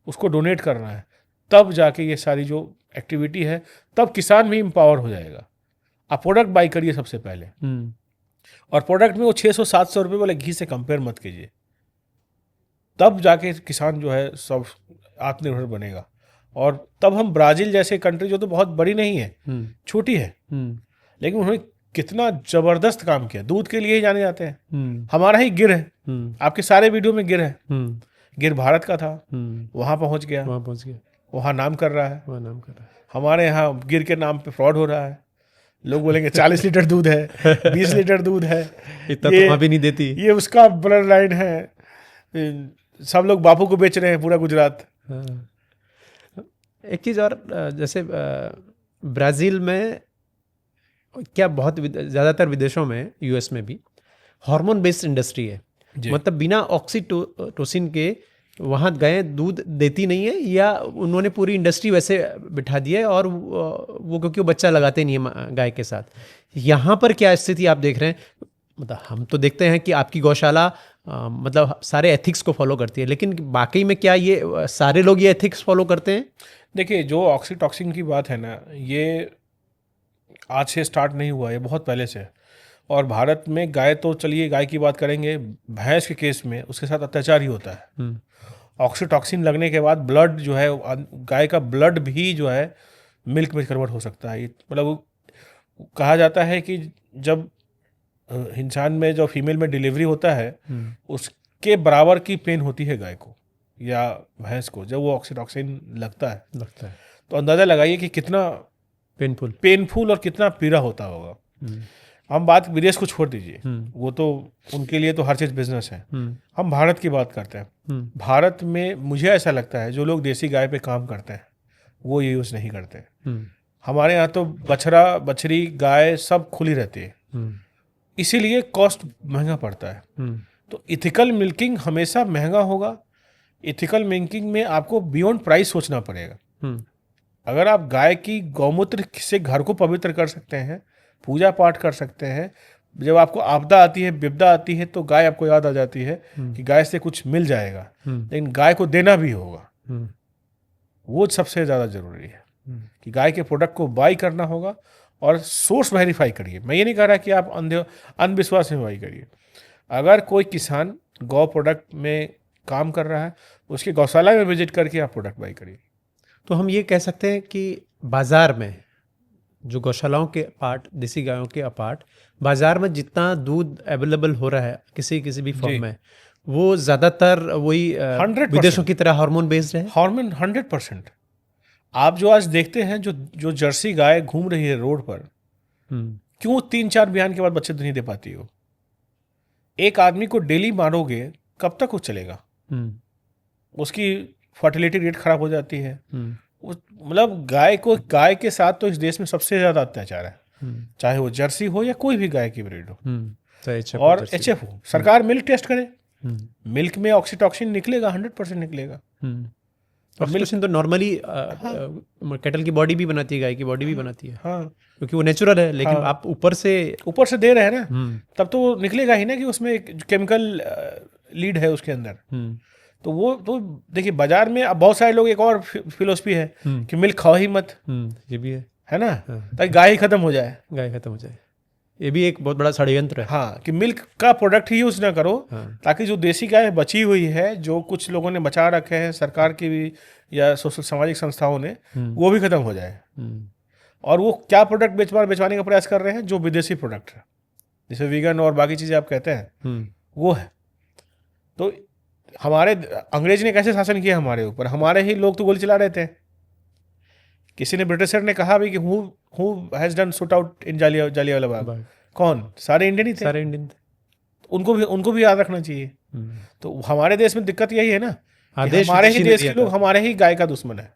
उसको डोनेट करना है, तब जाके ये सारी जो एक्टिविटी है, तब किसान भी एम्पावर हो जाएगा। आप प्रोडक्ट बाई करिए सबसे पहले, और प्रोडक्ट में वो 600-700 रुपये वाले घी से कंपेयर मत कीजिए, तब जाके किसान जो है सब आत्मनिर्भर बनेगा। और तब हम ब्राज़ील जैसे कंट्री, जो तो बहुत बड़ी नहीं है, छोटी है, लेकिन उन्होंने कितना ज़बरदस्त काम किया, दूध के लिए ही जाने जाते हैं। हमारा ही गिर है, आपके सारे वीडियो में गिर है, गिर भारत का था, वहाँ पहुँच गया, वहाँ नाम कर रहा है, वो नाम कर रहा हमारे यहाँ गिर के नाम पे फ्रॉड हो रहा है। लोग बोलेंगे 40 लीटर दूध है, 20 लीटर दूध है, है। इतना तो वहाँ भी नहीं देती। ये उसका ब्लड लाइन है। सब लोग बापू को बेच रहे हैं पूरा गुजरात। हाँ। एक चीज़ और, जैसे ब्राज़ील में क्या, बहुत ज़्यादातर विदेशों में, यूएस में भी हार्मोन बेस्ड इंडस्ट्री है। जी। मतलब बिना ऑक्सीटोसिन के वहाँ गायें दूध देती नहीं है, या उन्होंने पूरी इंडस्ट्री वैसे बिठा दी है, और वो क्योंकि वो बच्चा लगाते नहीं है गाय के साथ। यहाँ पर क्या स्थिति आप देख रहे हैं? मतलब हम तो देखते हैं कि आपकी गौशाला मतलब सारे एथिक्स को फॉलो करती है, लेकिन वाकई में क्या ये सारे लोग ये एथिक्स फॉलो करते हैं? देखिए, जो ऑक्सीटॉक्सिन की बात है ना, ये आज से स्टार्ट नहीं हुआ, ये बहुत पहले से है। और भारत में गाय तो चलिए, गाय की बात करेंगे, भैंस के केस में उसके साथ अत्याचार ही होता है। ऑक्सीटॉक्सिन लगने के बाद ब्लड जो है, गाय का ब्लड भी जो है मिल्क में कन्वर्ट हो सकता है। मतलब कहा जाता है कि जब इंसान में, जो फीमेल में डिलीवरी होता है, उसके बराबर की पेन होती है गाय को या भैंस को जब वो ऑक्सीटॉक्सिन लगता है। तो अंदाज़ा लगाइए कि कितना पेनफुल और कितना पीड़ा होता होगा। हम बात विदेश को छोड़ दीजिए, वो तो उनके लिए तो हर चीज़ बिजनेस है। हम भारत की बात करते हैं। भारत में मुझे ऐसा लगता है जो लोग देसी गाय पे काम करते हैं वो ये यूज़ नहीं करते। हमारे यहाँ तो बछड़ा, बछड़ी, गाय सब खुली रहती है, इसीलिए कॉस्ट महंगा पड़ता है। तो इथिकल मिल्किंग हमेशा महंगा होगा। इथिकल मिल्किंग में आपको बियॉन्ड प्राइस सोचना पड़ेगा। अगर आप गाय की गौमूत्र से घर को पवित्र कर सकते हैं, पूजा पाठ कर सकते हैं, जब आपको आपदा आती है, विपदा आती है, तो गाय आपको याद आ जाती है कि गाय से कुछ मिल जाएगा, लेकिन गाय को देना भी होगा। वो सबसे ज़्यादा ज़रूरी है कि गाय के प्रोडक्ट को बाई करना होगा और सोर्स वेरीफाई करिए। मैं ये नहीं कह रहा कि आप अंधविश्वास में बाई करिए। अगर कोई किसान गौ प्रोडक्ट में काम कर रहा है, उसके गौशाला में विजिट करके आप प्रोडक्ट बाई करिए। तो हम ये कह सकते हैं कि बाज़ार में जो गौशालाओं के अपार्ट, देसी गायों के अपार्ट, बाज़ार में जितना दूध अवेलेबल हो रहा है किसी भी फॉर्म में, वो ज़्यादातर वही 100% विदेशों की तरह हार्मोन बेस्ड है। हार्मोन 100%। आप जो आज देखते हैं, जो जर्सी गाय घूम रही है रोड पर, क्यों 3-4 बियान के बाद बच्चे नहीं दे पाती हो? एक आदमी को डेली मारोगे, कब तक वो चलेगा? उसकी फर्टिलिटी रेट खराब हो जाती है। मतलब गाय के साथ तो इस देश में सबसे ज्यादा अत्याचार है, चाहे वो जर्सी हो या कोई भी गाय की ब्रीड हो, और HF हो। सरकार मिल्क टेस्ट करे, मिल्क में ऑक्सीटॉक्सिन निकलेगा, 100% निकलेगा। ऑक्सीटोसिन तो नॉर्मली कैटल की बॉडी भी बनाती है, गाय की बॉडी भी बनाती है, हाँ, क्योंकि वो नेचुरल है। लेकिन आप ऊपर से दे रहे हैं ना, तब तो वो निकलेगा ही ना कि उसमें एक केमिकल लीड है उसके अंदर। तो वो तो देखिए, बाजार में अब बहुत सारे लोग, एक और फिलोसफी है कि मिल्क खाओ ही मत। ये भी है ना, ताकि गाय ही खत्म हो जाए। ये भी एक बहुत बड़ा षड्यंत्र है। हाँ, कि मिल्क का प्रोडक्ट ही यूज ना करो, ताकि जो देसी गाय बची हुई है, जो कुछ लोगों ने बचा रखे हैं, सरकार की भी या सोशल सामाजिक संस्थाओं ने, वो भी खत्म हो जाए। और वो क्या प्रोडक्ट बेचवाने का प्रयास कर रहे हैं? जो विदेशी प्रोडक्ट है, जैसे वीगन और बाकी चीजें आप कहते हैं, वो है। तो हमारे अंग्रेज ने कैसे शासन किया हमारे ऊपर? हमारे ही लोग तो गोली चला रहे थे। किसी ने, ब्रिटिशर ने कहा भी कि who has done shoot out in Jallianwala Bagh? कौन? सारे इंडियन ही थे। सारे इंडियन थे। उनको भी याद रखना चाहिए। तो हमारे देश में दिक्कत यही है ना, हमारे ही देश के लोग हमारे ही गाय का दुश्मन है,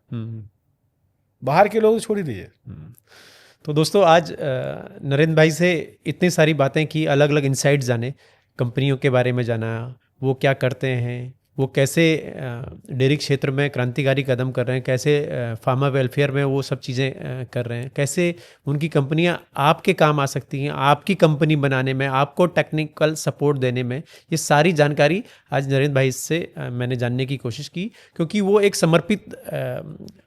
बाहर के लोग छोड़ ही दीजिए। तो दोस्तों, आज नरेंद्र भाई से इतनी सारी बातें की, अलग अलग इनसाइट्स जाने, कंपनियों के बारे में जाना, वो क्या करते हैं, वो कैसे डेयरी क्षेत्र में क्रांतिकारी कदम कर रहे हैं, कैसे फार्मर वेलफेयर में वो सब चीज़ें कर रहे हैं, कैसे उनकी कंपनियां आपके काम आ सकती हैं, आपकी कंपनी बनाने में, आपको टेक्निकल सपोर्ट देने में। ये सारी जानकारी आज नरेंद्र भाई से मैंने जानने की कोशिश की, क्योंकि वो एक समर्पित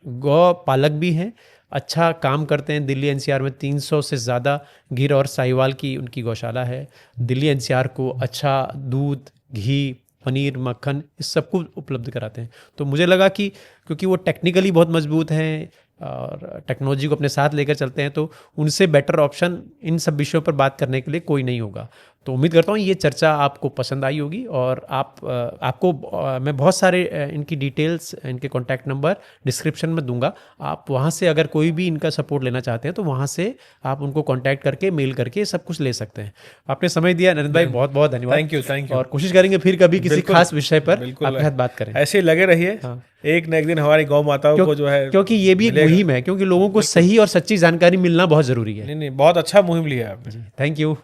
गौ पालक भी हैं, अच्छा काम करते हैं। दिल्ली NCR में 300 से ज़्यादा गिर और साहिवाल की उनकी गौशाला है। दिल्ली NCR को अच्छा दूध, घी, पनीर, मक्खन, इस सब को उपलब्ध कराते हैं। तो मुझे लगा कि क्योंकि वो टेक्निकली बहुत मजबूत हैं और टेक्नोलॉजी को अपने साथ लेकर चलते हैं, तो उनसे बेटर ऑप्शन इन सब विषयों पर बात करने के लिए कोई नहीं होगा। तो उम्मीद करता हूँ ये चर्चा आपको पसंद आई होगी, और आपको मैं बहुत सारे इनकी डिटेल्स, इनके कॉन्टैक्ट नंबर डिस्क्रिप्शन में दूंगा। आप वहाँ से अगर कोई भी इनका सपोर्ट लेना चाहते हैं तो वहाँ से आप उनको कॉन्टैक्ट करके, मेल करके सब कुछ ले सकते हैं। आपने समय दिया नरेंद्र भाई, बहुत बहुत धन्यवाद। Thank you. और कोशिश करेंगे फिर कभी किसी बिल्कुल, खास विषय पर बिल्कुल। आपके साथ बात करें। ऐसे ही लगे रहिए। हाँ। एक न एक दिन हमारी गौ माताओं को जो है, क्योंकि ये भी एक मिलेगा। मुहिम है, क्योंकि लोगों को सही और सच्ची जानकारी मिलना बहुत ज़रूरी है। नहीं, बहुत अच्छा मुहिम लिया है आपने। Thank you.